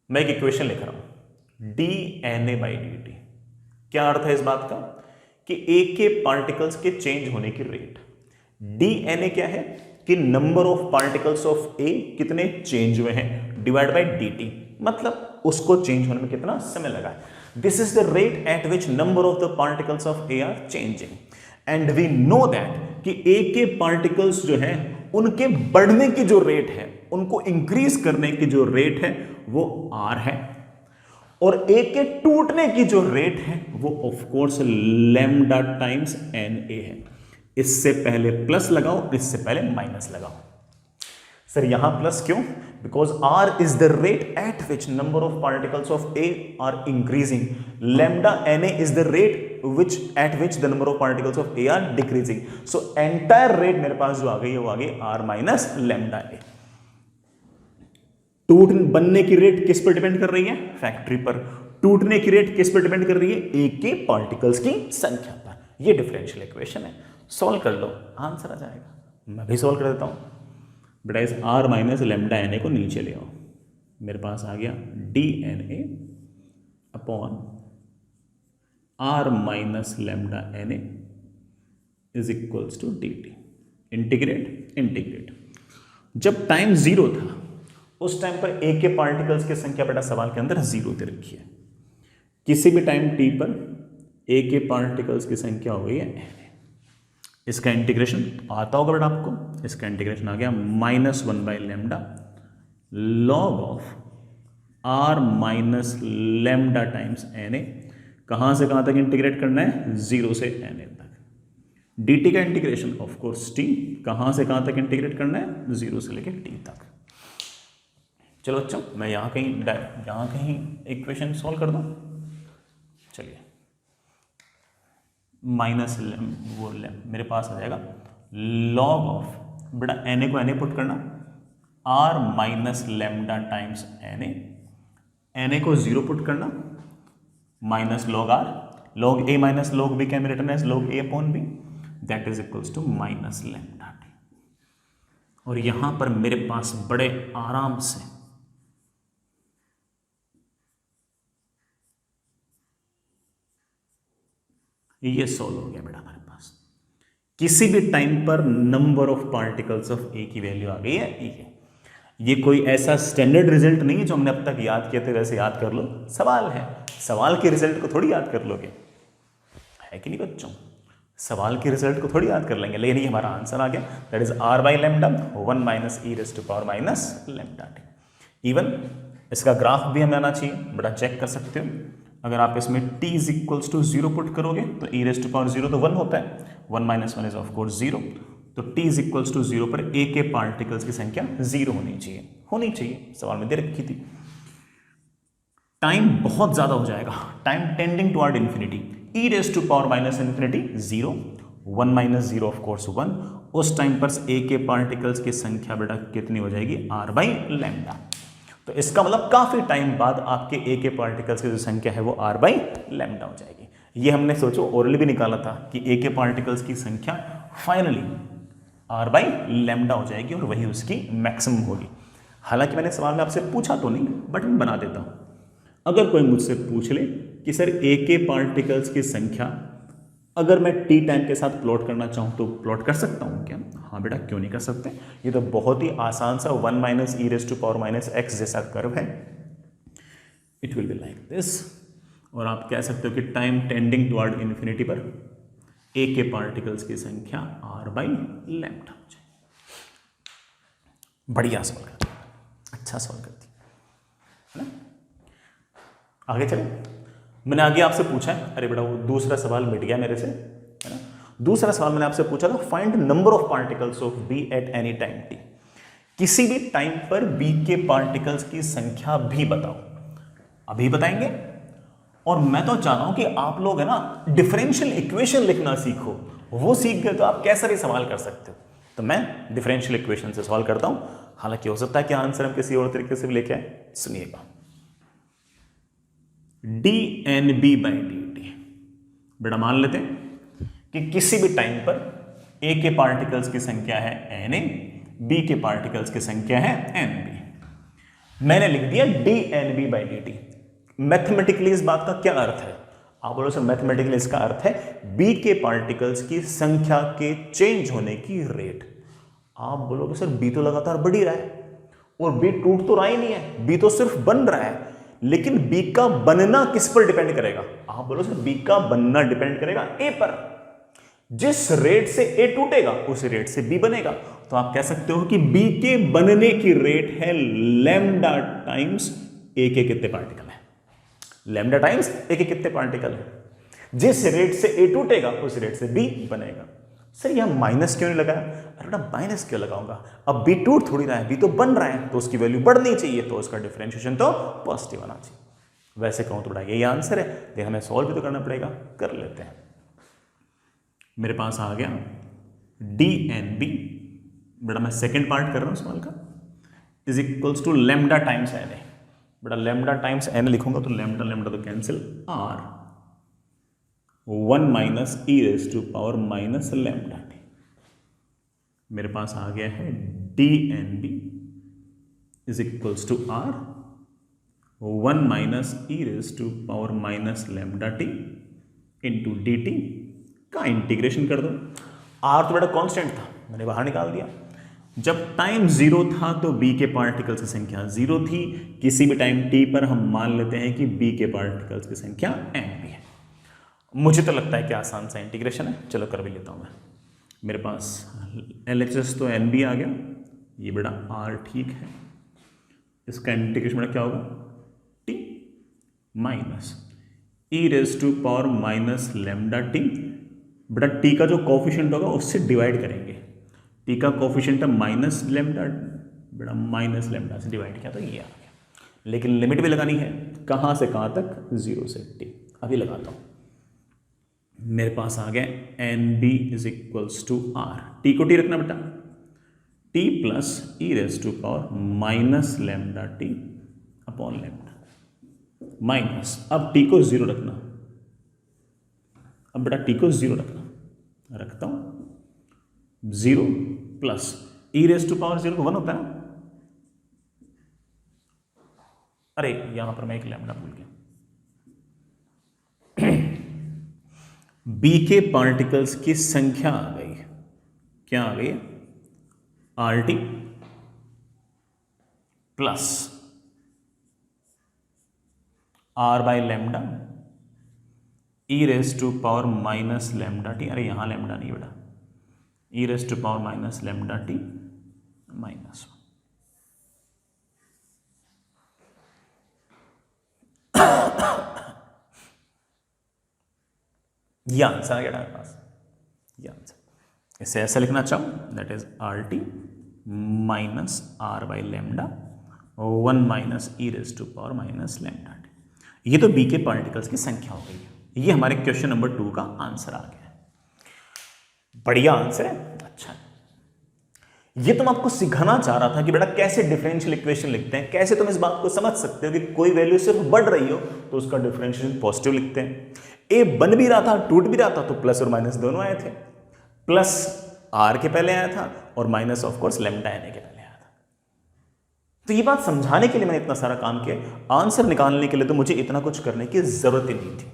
मैं एक इक्वेशन लिख रहा हूं dNA बाई dt। क्या अर्थ है इस बात का कि ए के पार्टिकल्स के चेंज होने की रेट। dNA क्या है कि नंबर ऑफ पार्टिकल्स ऑफ ए कितने चेंज हुए हैं डिवाइड बाई dt, मतलब उसको चेंज होने में कितना समय लगा है। This is the rate at which number of the particles of A are changing and we know that कि ए के पार्टिकल्स जो है उनके बढ़ने की जो रेट है, उनको इंक्रीज करने की जो रेट है वो r है और ए के टूटने की जो रेट है वो of course lambda times Na है। इससे पहले प्लस लगाओ, इससे पहले माइनस लगाओ। सर यहां प्लस क्यों? Because R is the rate at which number of particles of A are increasing, lambda Na is the rate which at which the number of particles of A are decreasing. So entire rate मेरे पास जो आ गई है वो आ गई R minus lambda A। बनने की rate किस पर डिपेंड कर रही है? फैक्ट्री पर। टूटने की रेट किस पर डिपेंड कर रही है? A के पार्टिकल्स की संख्या पर। ये डिफरेंशियल इक्वेशन है, सॉल्व कर लो आंसर आ जाएगा। मैं भी सॉल्व कर देता हूं बेटा, इस R माइनस लैम्डा Na को नीचे ले आओ, मेरे पास आ गया dNA upon R minus lambda Na is equals to dt। Integrate, integrate. जब टाइम 0 था उस टाइम पर A के पार्टिकल्स की संख्या बेटा सवाल के अंदर 0 दे रखी है। किसी भी टाइम t पर A के पार्टिकल्स की संख्या हो गई है Na। इसका इंटीग्रेशन आता होगा बेटा आपको, इसका इंटीग्रेशन आ गया minus 1 by lambda log of R minus lambda times Na। कहां से कहां तक इंटीग्रेट करना है? 0 से Na तक। dt का इंटीग्रेशन ऑफ कोर्स t, कहां से कहां तक इंटीग्रेट करना है? 0 से लेकर t तक। चलो बच्चों मैं यहाँ कहीं इक्वेशन सॉल्व कर दूँ। चलिए माइनस मेरे पास आ जाएगा लॉग ऑफ, बेटा एन ए को एन ए पुट करना, R minus lambda times N A को 0 पुट करना, minus log R, log A minus log B can be written as log A upon B, that is equals to minus lambda T. और यहां पर मेरे पास बड़े आराम से ये सॉल्व हो गया बेटा हमारे पास। किसी भी टाइम पर नंबर ऑफ पार्टिकल्स ऑफ ए की वैल्यू आ गई है ई है। ये कोई ऐसा स्टैंडर्ड रिजल्ट नहीं है जो हमने अब तक याद किए थे वैसे याद कर लो, सवाल है, सवाल के रिजल्ट को थोड़ी याद कर लोगे, है कि नहीं बच्चों? सवाल के रिजल्ट को थोड़ी याद कर लेंगे, लेकिन ये हमारा आंसर आ गया, that is R by lambda 1 minus E raise to power minus lambda T. Even इसका ग्राफ भी हमें आना चाहिए, बड़ा चेक कर सकते हो। अगर आप इसमें t is equals to 0 put करोगे तो e रेज़ टू पावर 0 तो 1 होता है, 1 माइनस 1 इज ऑफ कोर्स 0, तो t इज इक्वल्स टू 0 पर a के पार्टिकल्स की संख्या 0 होनी चाहिए, सवाल में दे रखी थी। टाइम बहुत ज्यादा हो जाएगा, time tending toward infinity, e raise to power minus infinity 0, 1 minus 0 of course 1, उस टाइम पर a के पार्टिकल्स की संख्या बेटा कितनी हो जाएगी, r बाई लैम्डा। तो इसका मतलब काफी टाइम बाद आपके a के पार्टिकल्स की जो संख्या है वो r बाई लैम्डा हो जाएगी। ये हमने सोचो ओरली भी निकाला था कि a के पार्टिकल्स की संख्या फाइनली r बाई लैम्डा हो जाएगी और वही उसकी मैक्सिमम होगी। हालांकि मैंने सवाल में आपसे पूछा तो नहीं, बट मैं बना देता हूं। अगर कोई मुझसे पूछ ले कि सर a के पार्टिकल्स की संख्या अगर मैं t टाइम के साथ प्लॉट करना चाहूँ तो प्लॉट कर सकता हूँ क्या? हाँ बेटा, क्यों नहीं कर सकते? ये तो बहुत ही आसान सा 1 minus E raise to power minus X जैसा कर्व है। It will be like this, और आप कह सकते हो कि टाइम टेंडिंग टुवर्ड इन्फिनिटी पर a के पार्टिकल्स की संख्या r बाई लैम्डा हो जाए। बढ़िया सॉल्व कर दिया, अच्छा सॉल्व कर दिया, है ना? आगे चले। मैंने आगे आपसे पूछा है, अरे बेटा वो दूसरा सवाल मिट गया मेरे से, है ना? दूसरा सवाल मैंने आपसे पूछा था, find number of particles of B at any time T. किसी भी टाइम पर बी के पार्टिकल्स की संख्या भी बताओ। अभी बताएंगे, और मैं तो चाहता हूं कि आप लोग है ना डिफरेंशियल इक्वेशन लिखना सीखो। वो सीख गए तो आप कैसा भी सवाल कर सकते हो। तो मैं डिफरेंशियल इक्वेशन से सवाल करता हूं, हालांकि हो सकता है कि आंसर हम किसी और तरीके से भी लेके आए। सुनिएगा, D N B by D T. बेटा मान लेते हैं कि किसी भी टाइम पर ए के पार्टिकल्स की संख्या है एन ए, बी के पार्टिकल्स की संख्या है एन बी। मैंने लिख दिया D N B by D T. Mathematically इस बात का क्या अर्थ है? आप बोलो सर मैथमेटिकली इसका अर्थ है बी के पार्टिकल्स की संख्या के चेंज होने की रेट। आप बोलोगे सर बी तो लगातार बढ़ ही रहा है और बी टूट तो रहा ही नहीं है, बी तो सिर्फ बन रहा है, लेकिन बी का बनना किस पर डिपेंड करेगा? आप बोलो सर बी का बनना डिपेंड करेगा ए पर। जिस रेट से ए टूटेगा उस रेट से बी बनेगा। तो आप कह सकते हो कि बी के बनने की रेट है लैम्डा टाइम्स ए के कितने पार्टिकल है। लैम्डा टाइम्स ए के कितने पार्टिकल है। जिस रेट से ए टूटेगा उस रेट से बी बनेगा। सर यहां माइनस क्यों नहीं लगाया? अरे बेटा माइनस क्यों लगाऊंगा? अब बी टूट थोड़ी रहा है, बी तो बन रहा है, तो उसकी वैल्यू बढ़नी चाहिए, तो उसका डिफरेंशिएशन तो पॉजिटिव आना चाहिए। वैसे कहूं तो बेटा यही आंसर है, लेकिन हमें सॉल्व भी तो करना पड़ेगा, कर लेते हैं। मेरे पास आ गया डी एन बी, बेटा मैं सेकेंड पार्ट कर रहा हूं सवाल का, is equals to lambda times N A. बेटा लेमडा टाइम्स एन लिखूंगा तो लेमडा लेमडा तो cancel, R 1 minus E raise to power minus lambda T. मेरे पास आ गया है D N B is equals to R 1 minus E raise to power minus lambda T into D T का integration कर दो। Are तो बेटा कांस्टेंट था, मैंने बाहर निकाल दिया। जब टाइम 0 था तो बी के पार्टिकल्स की संख्या 0 थी। किसी भी टाइम टी पर हम मान लेते हैं कि बी के पार्टिकल्स की संख्या एन बी है। मुझे तो लगता है कि आसान सा इंटीग्रेशन है, चलो कर भी लेता हूं मैं। मेरे पास LHS तो एन बी आ गया, ये बेटा आर ठीक है। इसका इंटीग्रेशन बेटा क्या होगा, T minus E raise to power minus lambda T. बेटा टी का जो कोफिशिएंट होगा उससे डिवाइड करेंगे। टी का कोफिशिएंट है माइनस लेमडा बेटा माइनस लेमडा से डिवाइड किया तो ये आ गया। लेकिन लिमिट भी लगानी है, कहाँ से कहाँ तक, 0 से t। अभी लगाता हूँ, मेरे पास आ गया N B is equals to R, T को टी रखना बेटा, T plus E raise to power minus lambda T upon lambda minus, अब टी को 0 रखना, अब बेटा टी को 0 रखना, रखता हूं 0 plus E raise to power 0 को 1 होता है ना, अरे यहां पर मैं एक लैम्डा भूल गया। बी के पार्टिकल्स की संख्या आ गई, क्या आ गई, R T plus R by lambda e raise to power minus lambda T, अरे यहां लेमडा नहीं बेटा, e raise to power minus lambda T minus. ये आंसर आ गया मेरे पास, ये आंसर। इसे ऐसा लिखना चाहूं, that is R T minus R by lambda 1 minus E raise to power minus lambda T. ये तो बी के पार्टिकल्स की संख्या हो गई है। ये हमारे क्वेश्चन नंबर 2 का आंसर आ गया है। बढ़िया आंसर है, अच्छा। ये तो मैं आपको सिखाना चाह रहा था कि बेटा कैसे डिफरेंशियल इक्वेशन लिखते हैं, कैसे तुम इस बात को समझ सकते हो कि कोई वैल्यू सिर्फ बढ़ रही हो तो उसका डिफरेंशियल पॉजिटिव लिखते हैं। ए बन भी रहा था, टूट भी रहा था, तो प्लस और माइनस दोनों आए थे। प्लस आर के पहले आया था और minus of course lambda N के पहले आया था। तो ये बात समझाने के लिए मैंने इतना सारा काम किया। आंसर निकालने के लिए तो मुझे इतना कुछ करने की जरूरत ही नहीं थी।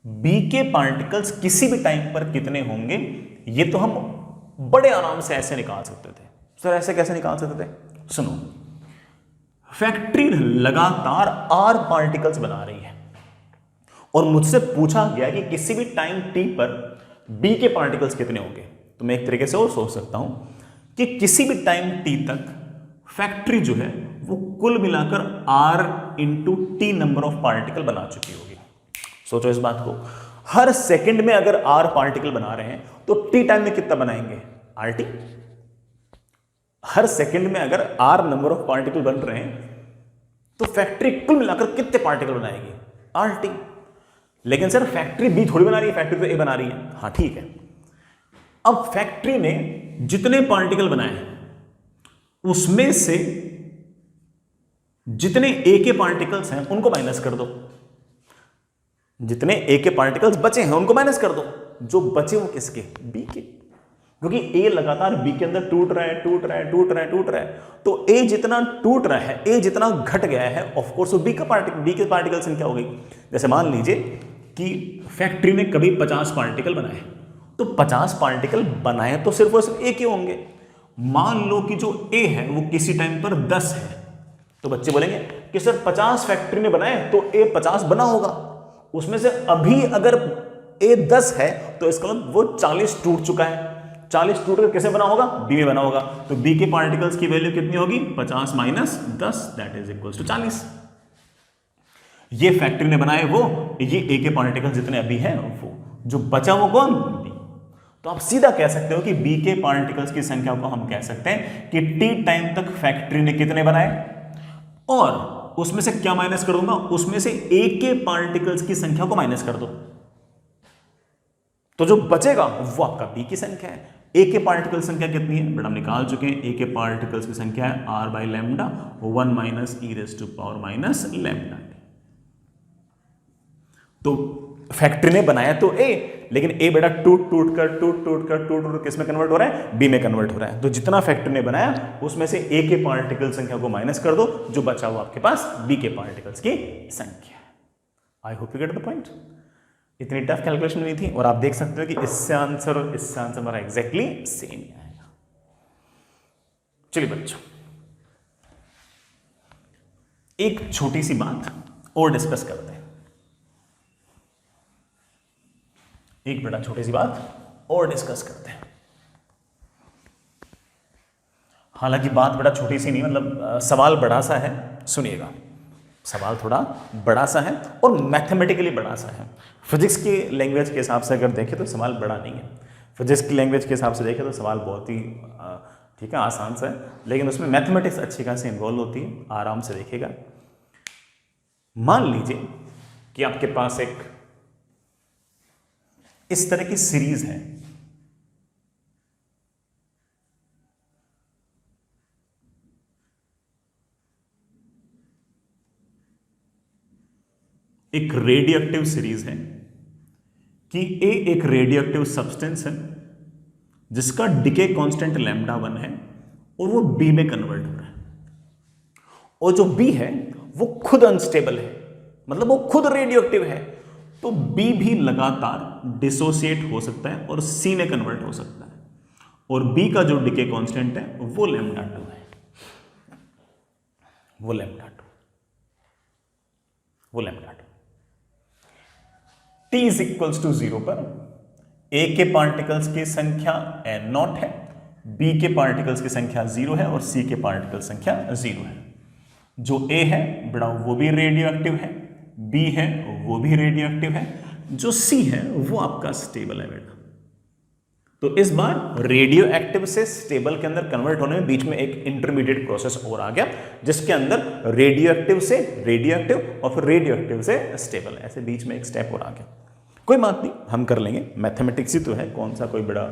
बी के पार्टिकल्स किसी भी टाइम पर कितने होंगे ये तो हम बड़े आराम से ऐसे निकाल सकते थे। सर ऐसे कैसे निकाल सकते थे? सुनो, फैक्ट्री लगातार आर पार्टिकल्स बना रही है और मुझसे पूछा गया कि किसी भी टाइम टी पर बी के पार्टिकल्स कितने होंगे। तो मैं एक तरीके से और सोच सकता हूं कि किसी भी टाइम टी तक फैक्ट्री जो है वो कुल मिलाकर R into T number of particle बना चुकी होगी। सोचो इस बात को, हर सेकंड में अगर आर पार्टिकल बना रहे हैं तो टी टाइम में कितना बनाएंगे? R T. हर सेकंड में अगर आर नंबर ऑफ पार्टिकल बन रहे हैं तो फैक्ट्री कुल मिलाकर कितने पार्टिकल बनाएगी? R T. लेकिन सर फैक्ट्री बी थोड़ी बना रही है, फैक्ट्री तो ए बना रही है। हाँ ठीक है, अब फैक्ट्री ने जितने पार्टिकल बनाए उसमें से जितने ए के पार्टिकल्स हैं उनको माइनस कर दो, जितने ए के पार्टिकल्स बचे हैं उनको माइनस कर दो, जो बचे वो किसके? बी के। क्योंकि ए लगातार बी के अंदर टूट रहा है, टूट रहा है, टूट रहा है, टूट रहा है, तो ए जितना टूट रहा है, ए जितना घट गया है, ऑफ कोर्स वो बी के पार्टिकल संख्या हो गई। जैसे मान लीजिए कि फैक्ट्री ने कभी 50 पार्टिकल बनाए, तो 50 पार्टिकल बनाए तो सिर्फ और सिर्फ ए के होंगे। मान लो कि जो ए है वो किसी टाइम पर 10 है, तो बच्चे बोलेंगे कि सर 50 फैक्ट्री ने बनाए तो ए 50 बना होगा, उसमें से अभी अगर ए 10 है तो इसका मतलब वो 40 टूट चुका है। 40 टूट कर कैसे बना होगा? बी में बना होगा। तो बी के पार्टिकल्स की वैल्यू कितनी होगी? 50 minus 10 that is equal to 40। ये फैक्ट्री ने बनाए वो, ये ए के पार्टिकल्स जितने अभी हैं वो, जो बचा वो कौन? बी। तो आप सीधा कह सकते हो कि बी के पार्टिकल्स की संख्या को हम कह सकते हैं कि टी टाइम तक फैक्ट्री ने कितने बनाए, और उसमें से क्या माइनस कर दूंगा? उसमें से ए के पार्टिकल्स की संख्या को माइनस कर दो, तो जो बचेगा वो आपका बी की संख्या है। ए के पार्टिकल संख्या कितनी है बेटा? हम निकाल चुके हैं। ए के पार्टिकल्स की संख्या है R by lambda 1 minus E raise to power minus lambda. तो फैक्ट्री ने बनाया तो ए, लेकिन ए बेटा टूट टूट कर किस में कन्वर्ट हो रहा है? बी में कन्वर्ट हो रहा है। तो जितना फैक्ट्री ने बनाया उसमें से ए के पार्टिकल संख्या को माइनस कर दो, जो बचा हुआ आपके पास बी के पार्टिकल्स की संख्या है। I hope you get the point. इतनी टफ कैलकुलेशन नहीं थी, और आप देख सकते हो कि इससे आंसर और इससे आंसर हमारा एग्जैक्टली सेम ही आएगा। चलिए बच्चों, एक छोटी सी बात और डिस्कस करते हैं। एक बेटा छोटी सी बात और डिस्कस करते हैं। हालांकि बात बेटा छोटी सी नहीं, मतलब सवाल बड़ा सा है, सुनिएगा। सवाल थोड़ा बड़ा सा है और मैथमेटिकली बड़ा सा है। फिजिक्स की लैंग्वेज के हिसाब से अगर देखें तो सवाल बड़ा नहीं है, फिजिक्स की लैंग्वेज के हिसाब से देखें तो सवाल बहुत ही ठीक है, आसान सा है, लेकिन उसमें मैथमेटिक्स अच्छी खासी इन्वॉल्व होती है, आराम से देखिएगा। मान लीजिए कि आपके पास एक इस तरह की सीरीज है, एक रेडियो एक्टिव सीरीज है कि ए एक रेडियो एक्टिव सब्सटेंस है जिसका डिके कांस्टेंट लैम्डा 1 है और वो बी में कन्वर्ट हो रहा है, और जो बी है वो खुद अनस्टेबल है, मतलब वो खुद रेडियो एक्टिव है, तो बी भी लगातार डिसोसिएट हो सकता है और सी में कन्वर्ट हो सकता है, और बी का जो डिके कांस्टेंट है वो लैम्डा 2 है, वो lambda 2। t is equals to 0 पर ए के पार्टिकल्स की संख्या n नॉट है, बी के पार्टिकल्स की संख्या 0 है और सी के पार्टिकल संख्या 0 है। जो ए है बेटा वो भी रेडियो एक्टिव है, बी है वो भी रेडियो एक्टिव है, जो सी है वो आपका स्टेबल है बेटा। तो इस बार रेडियो एक्टिव से स्टेबल के अंदर कन्वर्ट होने में बीच में एक इंटरमीडिएट प्रोसेस और आ गया, जिसके अंदर रेडियो एक्टिव से रेडियो एक्टिव और फिर रेडियो एक्टिव से स्टेबल, ऐसे बीच में एक स्टेप और आ गया। कोई बात नहीं, हम कर लेंगे, मैथमेटिक्स ही तो है, कौन सा कोई बड़ा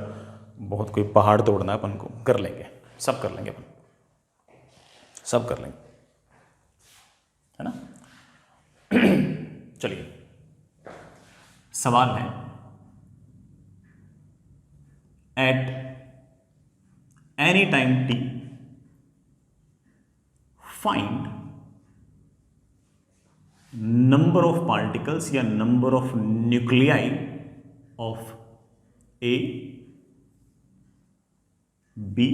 बहुत कोई पहाड़ तोड़ना है अपन को, कर लेंगे, सब कर लेंगे अपन, सब कर लेंगे, है ना। चलिए, सवाल है at any time t find number of particles या number of nuclei of A, B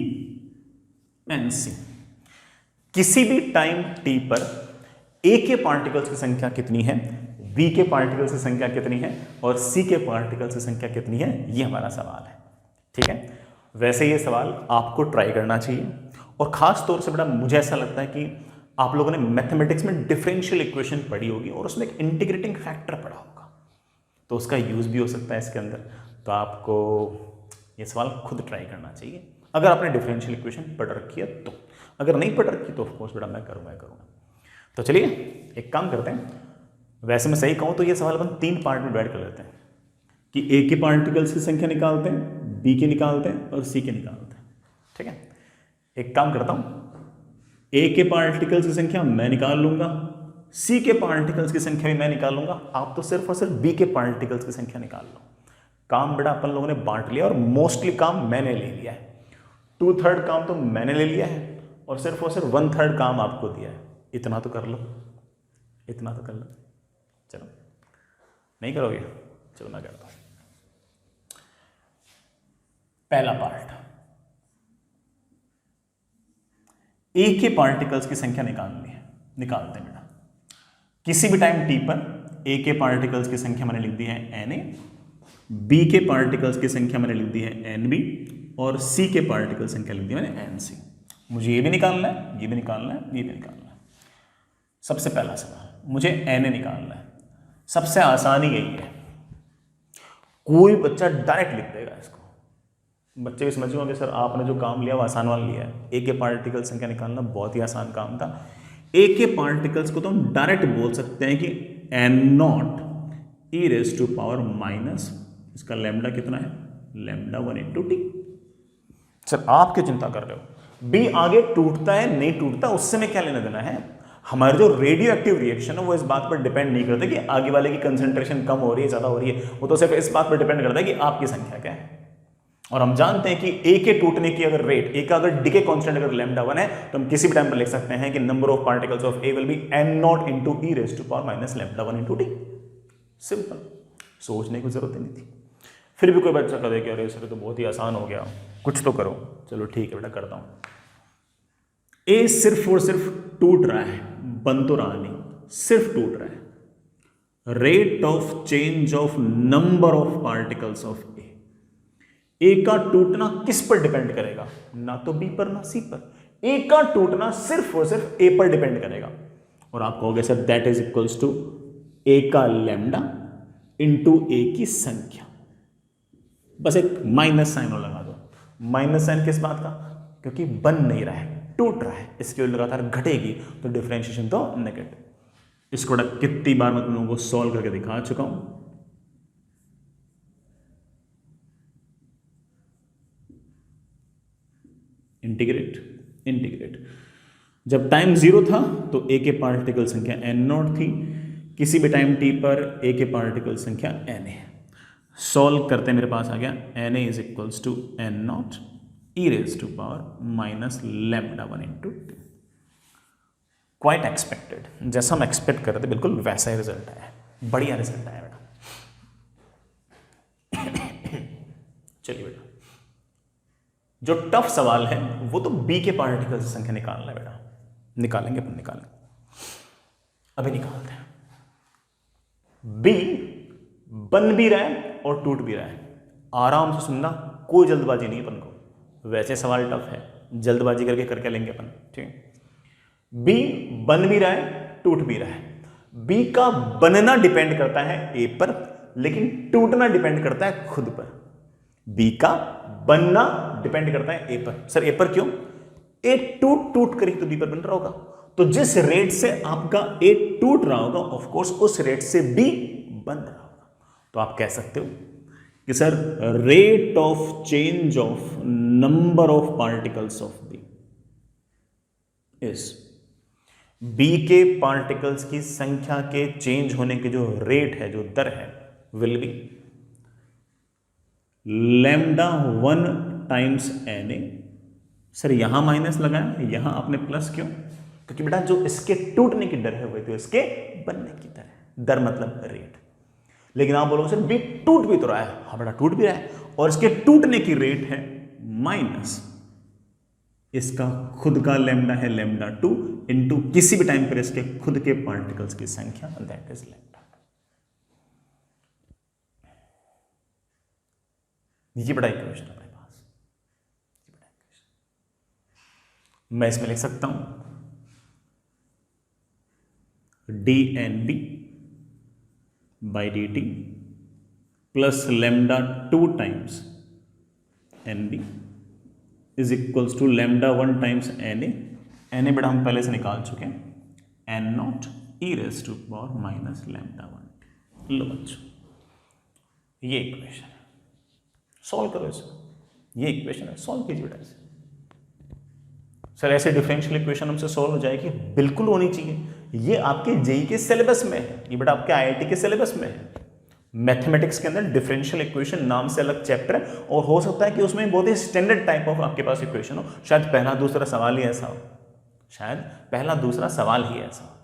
and C. किसी भी टाइम t पर ए के पार्टिकल्स की संख्या कितनी है, बी के पार्टिकल्स की संख्या कितनी है और सी के पार्टिकल्स की संख्या कितनी है, ये हमारा सवाल है। ठीक है, वैसे ये सवाल आपको ट्राई करना चाहिए, और खास तौर से बेटा मुझे ऐसा लगता है कि आप लोगों ने मैथमेटिक्स में डिफरेंशियल इक्वेशन पढ़ी होगी और उसमें एक इंटीग्रेटिंग फैक्टर पढ़ा होगा, तो उसका यूज भी हो सकता है इसके अंदर। तो आपको ये सवाल खुद ट्राई करना चाहिए अगर आपने डिफरेंशियल इक्वेशन पढ़ रखी है तो, अगर नहीं पढ़ रखी तो ऑफकोर्स बेटा मैं करूँगा। तो चलिए एक काम करते हैं, वैसे मैं सही कहूँ तो ये सवाल अपन 3 पार्ट में डिवाइड कर लेते हैं कि ए के पार्टिकल्स की संख्या निकालते हैं, बी के निकालते हैं और सी के निकालते हैं। ठीक है, एक काम करता हूँ, ए के पार्टिकल्स की संख्या मैं निकाल लूंगा, सी के पार्टिकल्स की संख्या भी मैं निकाल लूंगा, आप तो सिर्फ और सिर्फ बी के पार्टिकल्स की संख्या निकाल लो। काम बेटा अपन लोगों ने बांट लिया और मोस्टली काम मैंने ले लिया है, 2/3 काम तो मैंने ले लिया है और सिर्फ 1/3 काम आपको दिया है। इतना तो कर लो, इतना तो कर लो। चलो, नहीं करोगे, चलो मैं करता हूं। पहला पार्ट, ए के पार्टिकल्स की संख्या निकालनी है, निकालते हैं बेटा। किसी भी टाइम टी पर ए के पार्टिकल्स की संख्या मैंने लिख दी है Na, बी के पार्टिकल्स की संख्या मैंने लिख दी है Nb और सी के पार्टिकल संख्या लिख दी मैंने Nc। मुझे ये भी निकालना है, ये भी निकालना है, ये भी निकालना है। सबसे पहला सवाल, मुझे Na निकालना है। सबसे आसान ही यही है, कोई बच्चा डायरेक्ट लिख देगा इसको। बच्चे भी समझ गए सर आपने जो काम लिया वो आसान वाला लिया है, ए के पार्टिकल संख्या निकालना बहुत ही आसान काम था। ए के पार्टिकल्स को तो हम डायरेक्ट बोल सकते हैं कि n0 e⁻⁻, इसका लैम्डा कितना है, लैम्डा 1/t। सर आप क्यों चिंता कर रहे हो, बी आगे टूटता है नहीं टूटता उससे में क्या लेना देना है। हमारे जो रेडियो एक्टिव रिएक्शन है वो इस बात पर डिपेंड नहीं करता कि आगे वाले की कंसंट्रेशन कम हो रही है ज्यादा हो रही है, वो तो सिर्फ इस बात पर डिपेंड करता है कि आपकी संख्या क्या है। और हम जानते हैं कि ए के टूटने की अगर रेट, ए का अगर डिके कांस्टेंट अगर लैम्डा 1 है तो हम किसी भी टाइम पर लिख सकते हैं कि number of particles of A will B n0 e⁻⁻ lambda 1/t। Simple, सोचने की जरूरत नहीं थी। फिर भी कोई बच्चा कहे कि अरे सर तो बहुत ही आसान हो गया, कुछ तो करो। चलो ठीक है बेटा करता हूं। ए सिर्फ और सिर्फ टूट रहा है, बन तो रहा नहीं, सिर्फ टूट रहा है। Rate of change of number of particles of A का टूटना किस पर डिपेंड करेगा, ना तो बी पर ना सी पर। ए का टूटना सिर्फ और सिर्फ ए पर डिपेंड करेगा। और आप कहोगे sir that is equals to A का लैम्डा इंटू ए की संख्या। बस एक माइनस साइन और लगा दो। माइनस साइन किस बात का, क्योंकि बन नहीं रहा है, टूट रहा है, इसकी वैल्यू लगातार घटेगी तो डिफरेंशिएशन तो नेगेटिव। इसको बड़ा कितनी बार मैं तुम लोगों को सॉल्व करके दिखा चुका हूं। इंटीग्रेट जब टाइम 0 था तो ए के पार्टिकल संख्या n नॉट थी, किसी भी टाइम t पर ए के पार्टिकल संख्या n है। सॉल्व करते मेरे पास आ गया na is equals to n nought E raise to power minus lambda 1 into T. Quite expected, जैसा हम एक्सपेक्ट कर रहे थे बिल्कुल वैसा ही रिजल्ट आया, बढ़िया रिजल्ट आया बेटा। चलिए बेटा, जो टफ सवाल है वो तो बी के पार्टिकल की संख्या निकालना है बेटा, निकालेंगे अपन निकालेंगे, अभी निकालते हैं। बी बन भी रहा है और टूट भी रहा है, आराम से सुनना, कोई जल्दबाजी नहीं अपन को, वैसे सवाल टफ है, जल्दबाजी करके करके लेंगे अपन, ठीक है। बी बन भी रहा है टूट भी रहा है, बी का बनना डिपेंड करता है ए पर, लेकिन टूटना डिपेंड करता है खुद पर। बी का बनना डिपेंड करता है ए पर। सर ए पर क्यों? ए टूट टूट कर ही तो बी पर बन रहा होगा, तो जिस रेट से आपका ए टूट रहा होगा ऑफ कोर्स उस रेट से बी बन रहा होगा। तो आप कह सकते हो कि sir rate of change of number of particles of B is, B के पार्टिकल्स की संख्या के चेंज होने के जो रेट है, जो दर है, will be lambda 1 times N A. Sir यहां माइनस लगाया, यहां आपने प्लस क्यों? क्योंकि बेटा जो इसके टूटने की दर है वही तो इसके बनने की दर है, दर मतलब रेट। लेकिन आप बोलोगे सर बी टूट भी तो रहा है, हाँ बेटा टूट भी रहा है, और इसके टूटने की रेट है माइनस इसका खुद का लैम्डा है लैम्डा 2 इंटू किसी भी टाइम पर इसके खुद के पार्टिकल्स की संख्या, दैट इज लैम्डा। ये बड़ा इक्वेशन है मेरे पास, मैं इसमें लिख सकता हूं D N B by D T plus lambda 2 times N B is equals to lambda 1 times N A बेटा हम पहले से निकाल चुके हैं, N not E raise to power minus lambda 1। लो बच्चों ये इक्वेशन है, सॉल्व करो इसे, ये इक्वेशन है, सॉल्व कीजिए बेटा इसे। सर ऐसे डिफरेंशियल इक्वेशन हमसे सॉल्व हो जाएगी, बिल्कुल होनी चाहिए, ये आपके जेई के सिलेबस में है, ये बेटा आपके आईआईटी के सिलेबस में है। मैथमेटिक्स के अंदर डिफरेंशियल इक्वेशन नाम से अलग चैप्टर है, और हो सकता है कि उसमें बहुत ही स्टैंडर्ड टाइप ऑफ आपके पास इक्वेशन हो, शायद पहला दूसरा सवाल ही ऐसा हो, शायद पहला दूसरा सवाल ही ऐसा हो।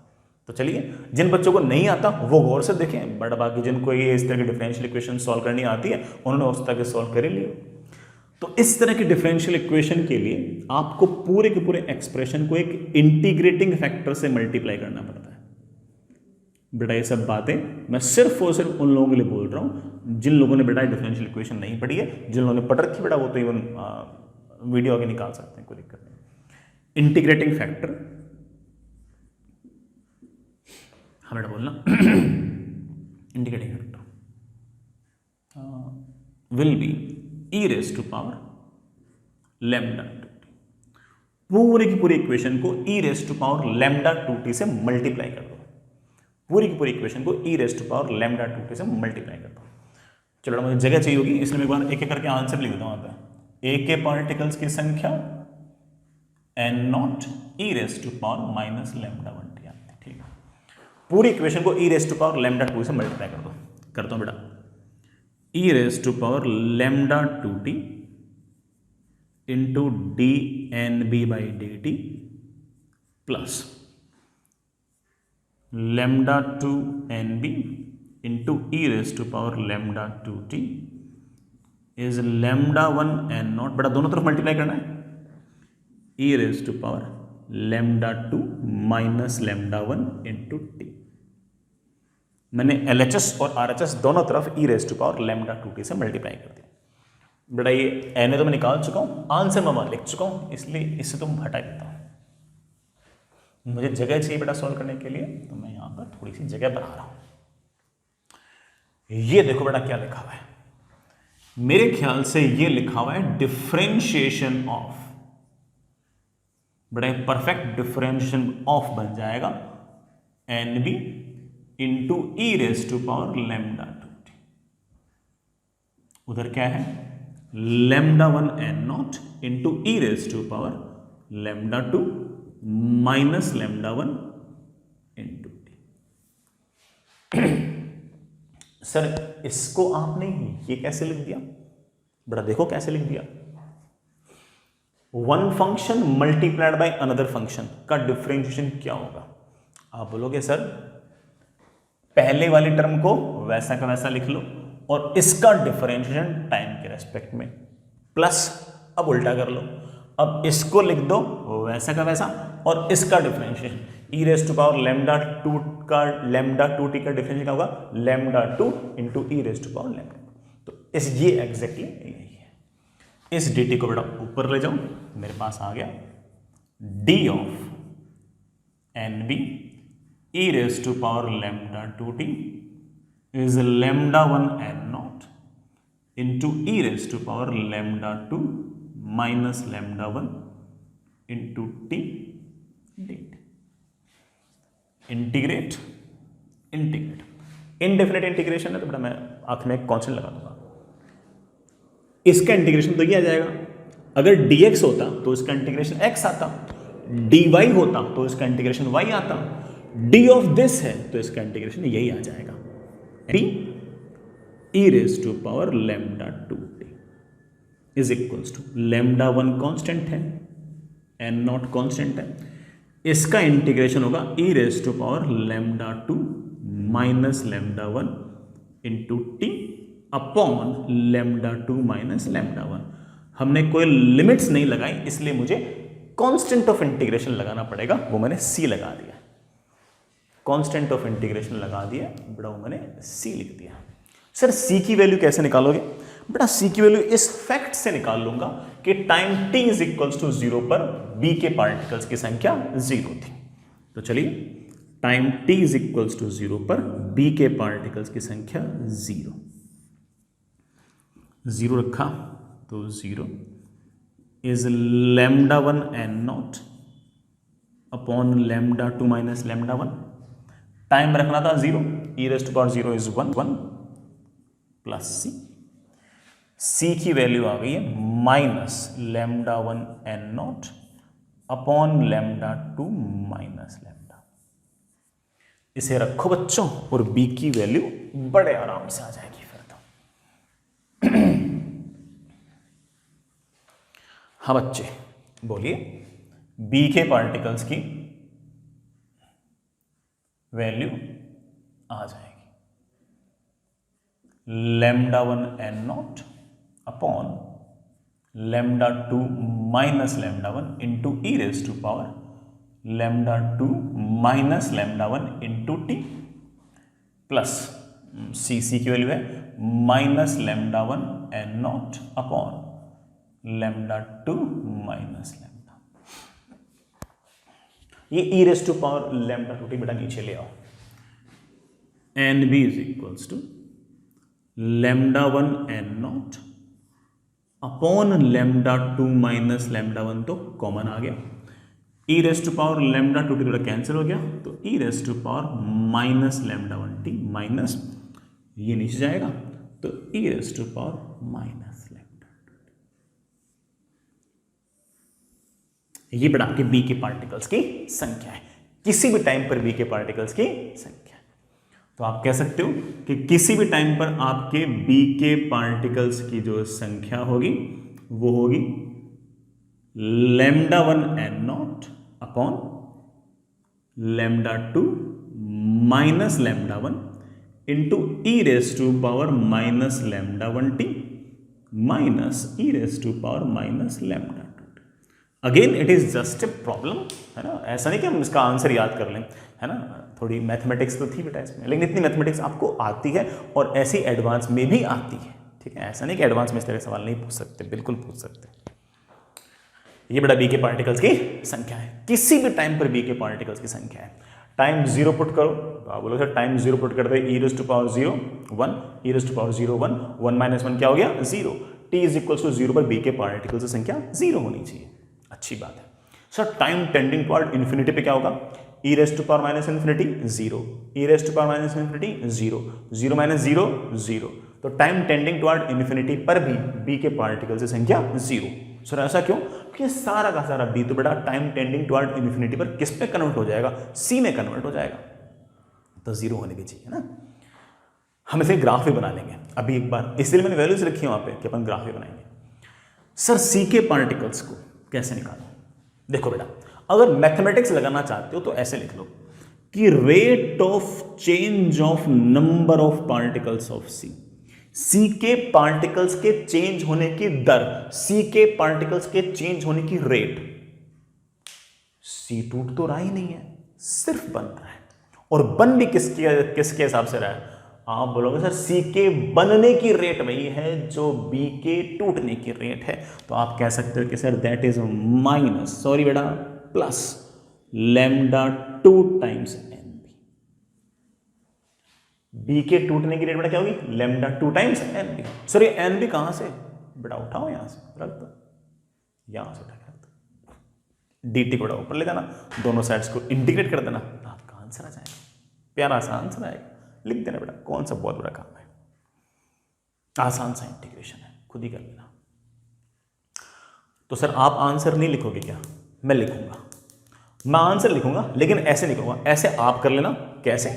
तो चलिए जिन बच्चों को नहीं आता वो गौर से देखें, बट बाकी जिनको ये इस तरह की डिफरेंशियल इक्वेशन सॉल्व करनी आती है उन्होंने उस तरह के सॉल्व कर ही लिए। तो इस तरह की डिफरेंशियल इक्वेशन के लिए आपको पूरे के पूरे एक्सप्रेशन को एक इंटीग्रेटिंग फैक्टर से मल्टीप्लाई करना पड़ता है। बेटा ये सब बातें मैं सिर्फ और सिर्फ उन लोगों के लिए बोल रहा हूं जिन लोगों ने बेटा डिफरेंशियल इक्वेशन नहीं पढ़ी है, जिन लोगों ने पढ़ रखी बेटा वो तो इवन वीडियो आगे निकाल सकते हैं, कोई दिक्कत नहीं। इंटीग्रेटिंग फैक्टर, हाँ बेटा बोलना integrating factor will be E raise to power lambda 2t। पूरी की पूरी इक्वेशन को e raise to power lambda 2t से मल्टीप्लाई कर दो, पूरी की पूरी इक्वेशन को e raise to power lambda 2t से मल्टीप्लाई कर दो। चलो मुझे जगह चाहिए होगी इसलिए मैं एक बार एक एक करके आंसर लिख देता हूं। वहां पे ए के पार्टिकल्स की संख्या N not E raise to power minus lambda 1t आती है, ठीक है। पूरी इक्वेशन को e raise to power lambda 2 से मल्टीप्लाई कर दो, करता हूं बेटा, e raise to power lambda 2t into D N B by D T plus lambda 2 N B into E raise to power lambda 2t is lambda 1 N naught, बेटा दोनों तरफ multiply करना है, ई raise to power lambda 2 minus lambda 1 into T. मैंने LHS और RHS दोनों तरफ e raise to power lambda 2t से मल्टीप्लाई कर दिया। बेटा ये एन तो मैं निकाल चुका हूँ, आंसर मैं वहाँ लिख चुका हूँ, इसलिए इससे तो हटा देता हूँ। मुझे जगह चाहिए बेटा सॉल्व करने के लिए, तो मैं यहाँ पर थोड़ी सी जगह बना रहा हूँ। ये देखो बेटा क्या लिखा हुआ है, मेरे ख्याल से ये लिखा हुआ है डिफरेंशिएशन ऑफ बड़ा परफेक्ट डिफरेंशिएशन ऑफ बन जाएगा N B into E raise to power lambda 2t। उधर क्या है lambda 1 N nought into E raise to power lambda 2 minus lambda 1 into T. Sir इसको आपने ये कैसे लिख दिया, बड़ा देखो कैसे लिख दिया, one function multiplied by another function का डिफरेंशिएशन क्या होगा। आप बोलोगे सर पहले वाली टर्म को वैसा का वैसा लिख लो और इसका डिफरेंशिएशन टाइम के रेस्पेक्ट में प्लस, अब उल्टा कर लो, अब इसको लिख दो वैसा का वैसा और इसका differentiation E raise to power lambda 2 का लैम्डा 2t का डिफरेंशिएशन क्या होगा lambda 2 into E raise to power lambda. तो इस ये एग्जैक्टली यही है। इस dt को बेटा ऊपर ले जाओ, मेरे पास आ गया d of N B E raise to power lambda 2t is lambda 1 N nought into E raise to power lambda 2 minus lambda 1 into T dt। Integrate integrate indefinite integration है तो बेटा मैं आखिर में एक कांस्टेंट लगा दूंगा, इसका इंटीग्रेशन तो ये आ जाएगा। अगर dx होता तो इसका इंटीग्रेशन x आता, dy होता तो इसका इंटीग्रेशन y आता, d ऑफ दिस है तो इसका इंटीग्रेशन यही आ जाएगा d e raise to power lambda 2t is equals to lambda 1 constant है n नॉट कांस्टेंट है, इसका इंटीग्रेशन होगा e raise to power lambda 2 minus lambda 1 into T upon lambda 2 minus lambda 1। हमने कोई लिमिट्स नहीं लगाई इसलिए मुझे कांस्टेंट ऑफ इंटीग्रेशन लगाना पड़ेगा, वो मैंने c लगा दिया। कांस्टेंट ऑफ इंटीग्रेशन लगा दिया बेटा, वो मैंने c लिख दिया। सर c की वैल्यू कैसे निकालोगे बेटा, c की वैल्यू इस फैक्ट से निकाल लूंगा कि time t is equals to 0 पर b के पार्टिकल्स की संख्या 0 थी। तो चलिए time t is equals to 0 पर b के पार्टिकल्स की संख्या 0 रखा तो 0 is lambda 1 N not upon lambda 2 minus lambda 1। Time रखना था 0, E raise to power 0 is 1 plus c की वैल्यू आ गई है minus lambda 1 N not upon lambda 2 minus lambda. इसे रखो बच्चों और b की वैल्यू बड़े आराम से आ जाएगी फिर तो। हाँ बच्चे बोलिए, b के पार्टिकल्स की वैल्यू आ जाएगी lambda 1 N not upon lambda 2 minus lambda 1 into E raise to power lambda 2 minus lambda 1 into T plus C की वैल्यू है minus lambda 1 N not upon lambda 2 minus lambda. ये e raise to power lambda 2t बेटा नीचे ले आओ, N B is equals to lambda 1 N not upon lambda 2 minus lambda 1 तो common आ गया, e raise to power lambda 2t थोड़ा cancel हो गया तो e raise to power minus lambda 1t minus ये नीचे जाएगा तो e raise to power minus lambda 2t। ये बेटा आपके b के पार्टिकल्स की संख्या है, किसी भी टाइम पर b के पार्टिकल्स की संख्या। तो आप कह सकते हो कि किसी भी टाइम पर आपके b के पार्टिकल्स की जो संख्या होगी वो होगी lambda 1 N not upon lambda 2 minus lambda 1 into E raise to power minus lambda 1t minus E raise to power minus lambda 2t। Again it is just a problem, है ना, ऐसा नहीं कि हम इसका आंसर याद कर लें, है ना, थोड़ी मैथमेटिक्स तो थी बेटा इसमें, लेकिन इतनी मैथमेटिक्स आपको आती है और ऐसी एडवांस में भी आती है, ठीक है। ऐसा नहीं कि एडवांस में इस तरह सवाल नहीं पूछ सकते, बिल्कुल पूछ सकते। ये बेटा बी के पार्टिकल्स की संख्या है, किसी भी टाइम पर बी के पार्टिकल्स की संख्या है। टाइम 0 पुट करो तो आप बोलोगे टाइम 0 पुट कर दे, e raise to power 0 1, e raise to power 0 1, 1 minus 1 क्या हो गया 0। टी इज इक्वल टू 0 पर बी के पार्टिकल्स की संख्या 0 होनी चाहिए, अच्छी बात है। Sir time tending toward infinity पे क्या होगा, e raise to power minus infinity 0, e raise to power minus infinity 0, 0 minus 0 0। तो टाइम टेंडिंग टुवर्ड इन्फिनिटी पर भी b के पार्टिकल्स की संख्या 0। सर ऐसा क्यों, क्योंकि सारा का सारा b तो बेटा टाइम टेंडिंग टुवर्ड इन्फिनिटी पर किस पे कन्वर्ट हो जाएगा, c में कन्वर्ट हो जाएगा, तो 0 होने भी चाहिए ना। हम इसे ग्राफ भी बना लेंगे अभी एक बार, इसलिए मैंने वैल्यूज रखी है वहां पे कि अपन ग्राफ भी बनाएंगे। सर c के पार्टिकल्स को कैसे निकालो, देखो बेटा अगर मैथमेटिक्स लगाना चाहते हो तो ऐसे लिख लो कि rate of change of number of particles of C के पार्टिकल्स के चेंज होने की दर, सी के पार्टिकल्स के चेंज होने की रेट, सी टूट तो रहा ही नहीं है, सिर्फ बन रहा है, और बन भी किसके हिसाब से रहा है, आप बोलोगे सर सी के बनने की रेट वही है जो बी के टूटने की रेट है, तो आप कह सकते हो कि sir that is minus, sorry बेटा plus lambda 2 times N B. B के टूटने की रेट बेटा क्या होगी, lambda 2 times N B. Sir ये एन बी कहां से बेटा, उठाओ यहां से रख दो, यहां से उठा के रख दो, डी टी को बेटा ऊपर ले जाना, दोनों साइड्स को इंटीग्रेट कर देना, आपका आंसर आ जाएगा, प्यारा सा आंसर आएगा। लिख देना बेटा, कौन सा बहुत बड़ा काम है, आसान सा इंटीग्रेशन है, खुद ही कर लेना। तो सर आप आंसर नहीं लिखोगे क्या, मैं लिखूंगा, मैं आंसर लिखूंगा लेकिन ऐसे लिखूंगा, ऐसे आप कर लेना, कैसे,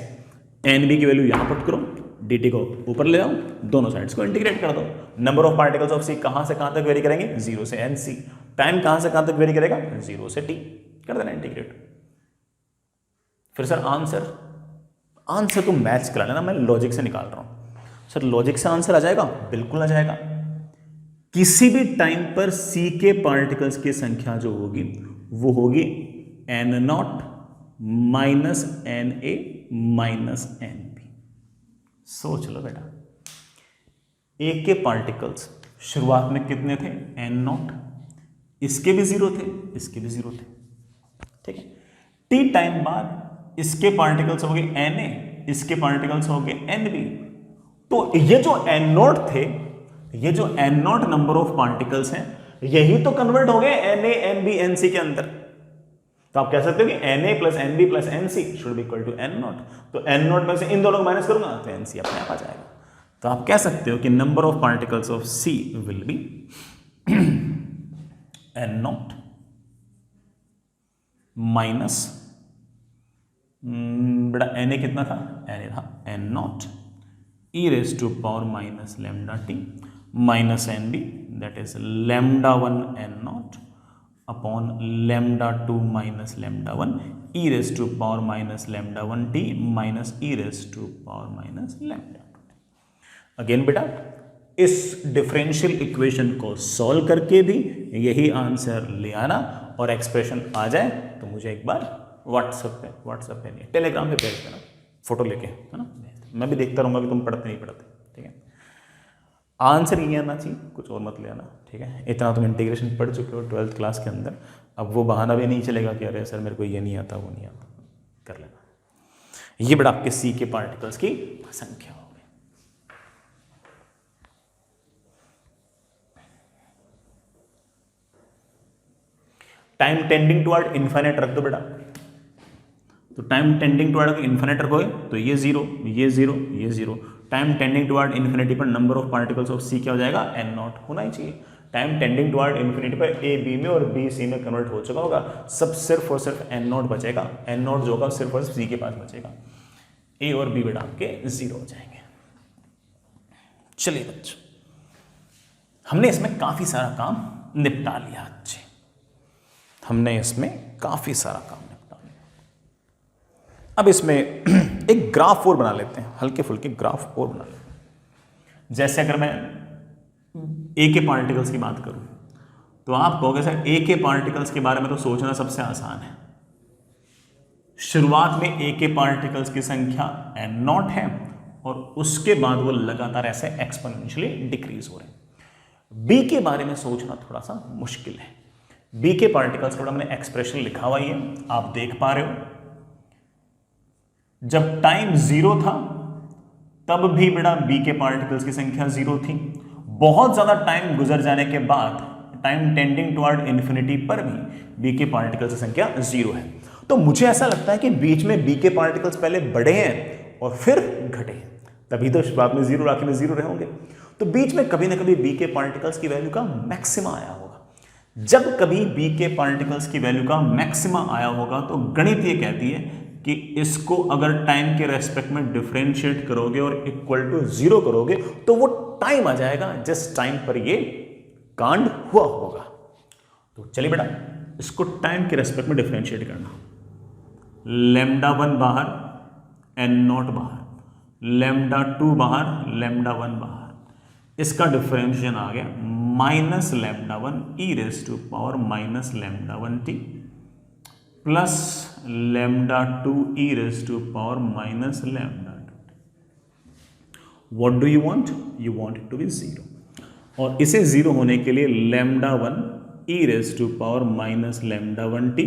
एन बी की वैल्यू यहां पुट करो, डी टी को ऊपर ले जाओ, दोनों साइड्स को इंटीग्रेट कर दो। नंबर ऑफ पार्टिकल्स ऑफ सी कहां से कहां तक वेरी करेंगे, 0 से एन सी। टाइम कहां से कहां तक वेरी करेगा, 0 से टी, कर देना इंटीग्रेट। फिर सर आंसर को मैच करा लेना, मैं लॉजिक से निकाल रहा हूं। सर लॉजिक से आंसर आ जाएगा, बिल्कुल आ जाएगा। किसी भी टाइम पर सी के पार्टिकल्स की संख्या जो होगी वो होगी N nought minus N A minus N B. सोच लो बेटा, ए के पार्टिकल्स शुरुआत में कितने थे, एन नॉट, इसके भी 0 थे, इसके भी 0 थे, ठीक है। टी टाइम बाद इसके पार्टिकल्स हो गए एन ए, इसके पार्टिकल्स हो गए एन बी। तो ये जो एन नॉट थे, ये जो N nought number of particles हैं, यही तो कन्वर्ट हो गए N A N B N C के अंदर। तो आप कह सकते हो कि N A plus N B plus N C should be equal to N nought. तो एन नॉट में से इन दोनों को माइनस करूंगा तो एन सी अपने आप आ जाएगा। तो आप कह सकते हो कि number of particles of C will be N nought minus, बेटा एन ए कितना था, एन ए था N not E raise to power minus lambda T minus N B, that is lambda 1 N not upon lambda 2 minus lambda 1 E raise to power minus lambda 1 T minus E raise to power minus lambda 2। Again बेटा इस differential equation को solve करके भी यही answer ले आना, और expression आ जाए तो मुझे एक बार व्हाट्सएप पे नहीं टेलीग्राम पे भेज देना फोटो लेके, है ना, मैं भी देखता रहूँगा कि तुम पढ़ते नहीं पढ़ते, ठीक है। आंसर ये आना चाहिए, कुछ और मत ले आना, ठीक है। इतना तुम इंटीग्रेशन पढ़ चुके हो 12th क्लास के अंदर, अब वो बहाना भी नहीं चलेगा कि अरे सर मेरे को ये नहीं आता वो नहीं आता, कर लेना। ये बड़ा आपके सी के पार्टिकल्स की संख्या हो गई। टाइम टेंडिंग टुवर्ड इन्फिनिट रख दो बेटा, तो टाइम टेंडिंग टुवर्ड इन्फिनिट रखोगे तो ये 0 ये 0 ये 0। टाइम टेंडिंग टुवर्ड इन्फिनिटी पर नंबर ऑफ पार्टिकल्स ऑफ सी क्या हो जाएगा, एन नॉट होना ही चाहिए। टाइम टेंडिंग टुवर्ड इन्फिनिटी पर ए बी में और बी सी में कन्वर्ट हो चुका होगा, सब सिर्फ और सिर्फ एन नॉट बचेगा, एन नॉट जो होगा सिर्फ और सिर्फ सी के पास बचेगा, ए और बी बेटा आपके 0 हो जाएंगे। चलिए बच्चों, हमने इसमें काफी सारा काम निपटा लिया, अच्छे हमने इसमें काफी सारा काम निपटा लिया। अब इसमें एक ग्राफ और बना लेते हैं, हल्के फुल्के ग्राफ और बना लेते हैं। जैसे अगर मैं ए के पार्टिकल्स की बात करूं तो आप कहोगे सर ए के पार्टिकल्स के बारे में तो सोचना सबसे आसान है। शुरुआत में ए के पार्टिकल्स की संख्या एन नॉट है और उसके बाद वो लगातार ऐसे एक्सपोनेंशियली डिक्रीज हो रहे हैं। बी के बारे में सोचना थोड़ा सा मुश्किल है। बी के पार्टिकल्स का हमने एक्सप्रेशन लिखा हुआ ही है, आप देख पा रहे हो। जब टाइम 0 था तब भी बेटा बी के पार्टिकल्स की संख्या 0 थी। बहुत ज्यादा टाइम गुजर जाने के बाद टाइम टेंडिंग टुवर्ड इन्फिनिटी पर भी बी के पार्टिकल्स की संख्या 0 है। तो मुझे ऐसा लगता है कि बीच में बी के पार्टिकल्स पहले बढ़े हैं और फिर घटे हैं, तभी तो शुरुआत में 0 आखिर में 0 रहे होंगे। तो बीच में कभी ना कभी बी के पार्टिकल्स की वैल्यू का मैक्सिमा आया होगा। जब कभी बी के पार्टिकल्स की वैल्यू का मैक्सिमा आया होगा तो गणित ये कहती है कि इसको अगर टाइम के रेस्पेक्ट में डिफरेंशिएट करोगे और इक्वल टू 0 करोगे तो वो टाइम आ जाएगा जिस टाइम पर ये कांड हुआ होगा। तो चलिए बेटा इसको टाइम के रेस्पेक्ट में डिफरेंशिएट करना। λ1 बाहर, n0 बाहर, λ2 बाहर, λ1 बाहर, इसका डिफरेंशिएशन आ गया -λ1 e raise to power -λ1t plus λ2 e raise to power -λ2। What do you want? You want it to be 0, और इसे 0 होने के लिए λ1 e raise to power -λ1t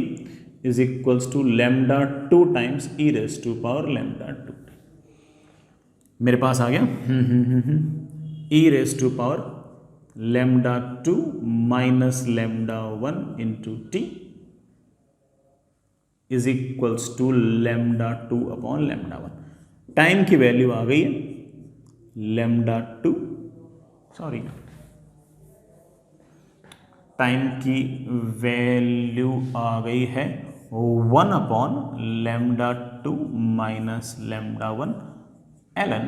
is equals to λ2 times e raise to power λ2। मेरे पास आ गया e raise to power λ2 minus λ1 into t is equals to λ2 upon λ1। Time की वैल्यू आ गई है टाइम की वैल्यू आ गई है 1 अपॉन λ2 माइनस λ1 ln।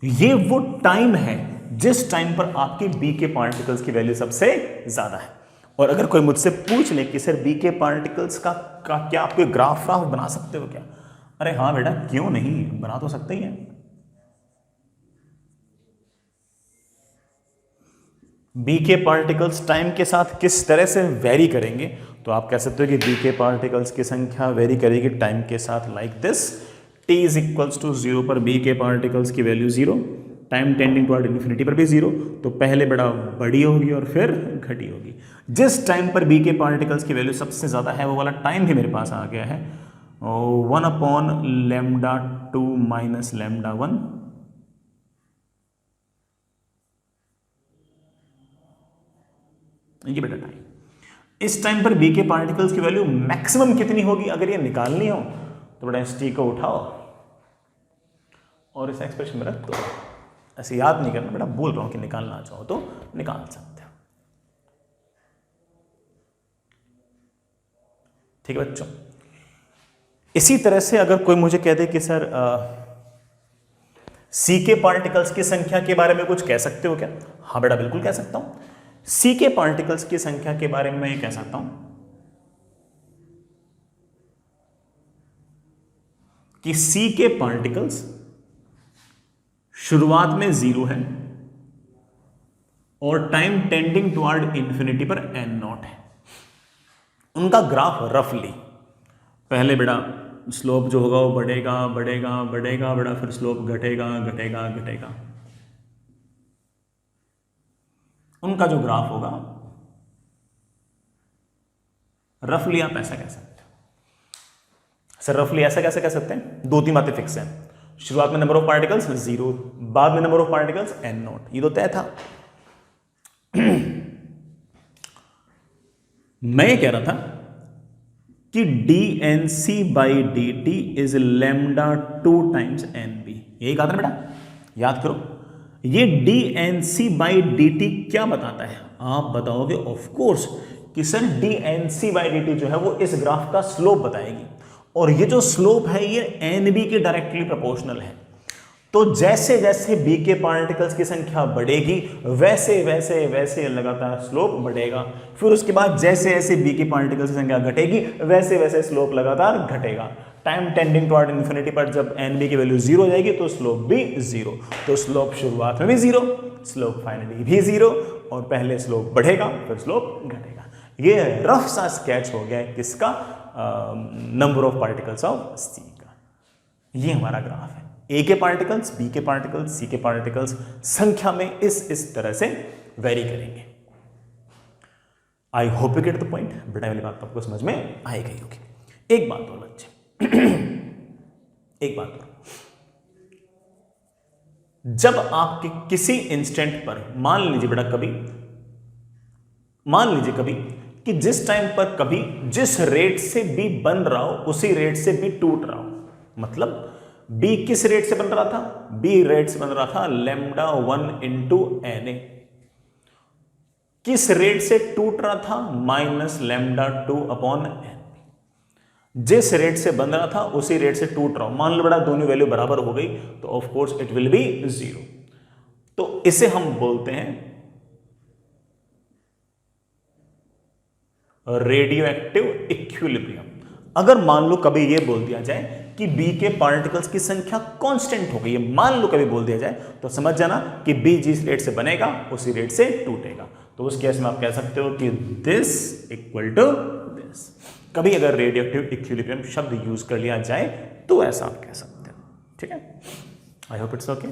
ये वो टाइम है जिस टाइम पर आपके बी के पार्टिकल्स की वैल्यू सबसे ज्यादा है। और अगर कोई मुझसे पूछ ले कि सर बी के पार्टिकल्स का क्या आप कोई ग्राफ बना सकते हो क्या? अरे हाँ बेटा, क्यों नहीं, बना तो सकते ही हैं। बी के पार्टिकल्स टाइम के साथ किस तरह से वेरी करेंगे, तो आप कह सकते हो कि बी के पार्टिकल्स की संख्या वेरी करेगी टाइम के साथ like this. t is equals to 0 पर बी के पार्टिकल्स की value 0, time tending toward infinity पर भी 0, तो पहले बड़ा बड़ी होगी और फिर घटी होगी। जिस टाइम पर बी के पार्टिकल्स की वैल्यू सबसे ज़्यादा है वो वाला टाइम भी मेरे पास आ गया है 1 अपॉन λ2 माइनस λ1 ये बेटा टाइम। इस टाइम पर बी के पार्टिकल्स की वैल्यू मैक्सिमम कितनी होगी अगर ये निकालनी हो तो बेटा इस टी को उठाओ और इस एक्सप्रेशन में रख दो। ऐसे याद नहीं करना बेटा, बोल रहा हूं कि निकालना चाहो तो निकाल सकते हो। ठीक है बच्चों, इसी तरह से अगर कोई मुझे कह दे कि सर सी के पार्टिकल्स की संख्या के बारे में कुछ कह सकते हो क्या? हाँ बेटा बिल्कुल कह सकता हूं। सी के पार्टिकल्स की संख्या के बारे में मैं ये कह सकता हूं कि सी के पार्टिकल्स शुरुआत में 0 है और टाइम टेंडिंग टुवर्ड इन्फिनिटी पर n0 है। उनका ग्राफ रफली पहले बेटा स्लोप जो होगा वो बढ़ेगा बढ़ेगा बढ़ेगा बेटा, फिर स्लोप घटेगा घटेगा घटेगा। उनका जो ग्राफ होगा रफली आप ऐसा कह सकते हो। सर रफली ऐसा कैसे कह सकते हैं? 2-3 बातें फिक्स हैं। शुरुआत में नंबर ऑफ पार्टिकल्स 0, बाद में नंबर ऑफ पार्टिकल्स n0, ये तो तय था। मैं ये कह रहा था कि dnc/dt इज λ2 टाइम्स nb। यही कहा था ना बेटा, याद करो। ये dnc/dt क्या बताता है? आप बताओगे ऑफ कोर्स कि सर dnc/dt जो है वो इस ग्राफ का स्लोप बताएगी, और ये जो स्लोप है ये nb के डायरेक्टली प्रोपोर्शनल है। तो जैसे जैसे b के पार्टिकल्स की संख्या बढ़ेगी वैसे वैसे वैसे लगातार स्लोप बढ़ेगा। फिर उसके बाद जैसे जैसे b के पार्टिकल्स की संख्या घटेगी वैसे वैसे स्लोप लगातार घटेगा। टाइम टेंडिंग टुवर्ड इन्फिनिटी पर जब nb की वैल्यू 0 हो जाएगी तो स्लोप भी 0। तो स्लोप शुरुआत में भी 0, स्लोप फाइनली भी 0, और पहले स्लोप बढ़ेगा फिर स्लोप घटेगा। ये रफ सा स्केच हो गया किसका? नंबर ऑफ पार्टिकल्स ऑफ सी का। ये हमारा ग्राफ है। ए के पार्टिकल्स, बी के पार्टिकल्स, सी के पार्टिकल्स संख्या में इस तरह से वेरी करेंगे। I hope you get the point. बेटा वाली बात आपको समझ में आई गई होगी। एक बात और बच्चे एक बात और, जब आपके किसी इंस्टेंट पर मान लीजिए कभी कि जिस टाइम पर कभी जिस रेट से बी बन रहा हो उसी रेट से बी टूट रहा हो। मतलब बी किस रेट से बन रहा था? बी रेट से बन रहा था λ1 इंटू Na। किस रेट से टूट रहा था? -λ2 अपॉन n। जिस रेट से बन रहा था उसी रेट से टूट रहा हूं। मान लो बड़ा दोनों वैल्यू बराबर हो गई तो of course it will B 0। तो इसे हम बोलते हैं रेडियो एक्टिव इक्विलिब्रियम। अगर मान लो कभी यह बोल दिया जाए कि बी के पार्टिकल्स की संख्या कांस्टेंट हो गई है, मान लो कभी बोल दिया जाए, तो समझ जाना कि बी जिस रेट से बनेगा उसी रेट से टूटेगा। तो उस केस में आप कह सकते हो कि दिस इक्वल टू दिस। कभी अगर रेडियो एक्टिव इक्विलिब्रियम शब्द यूज कर लिया जाए तो ऐसा आप कह सकते हो। ठीक है, आई होप इट्स ओके।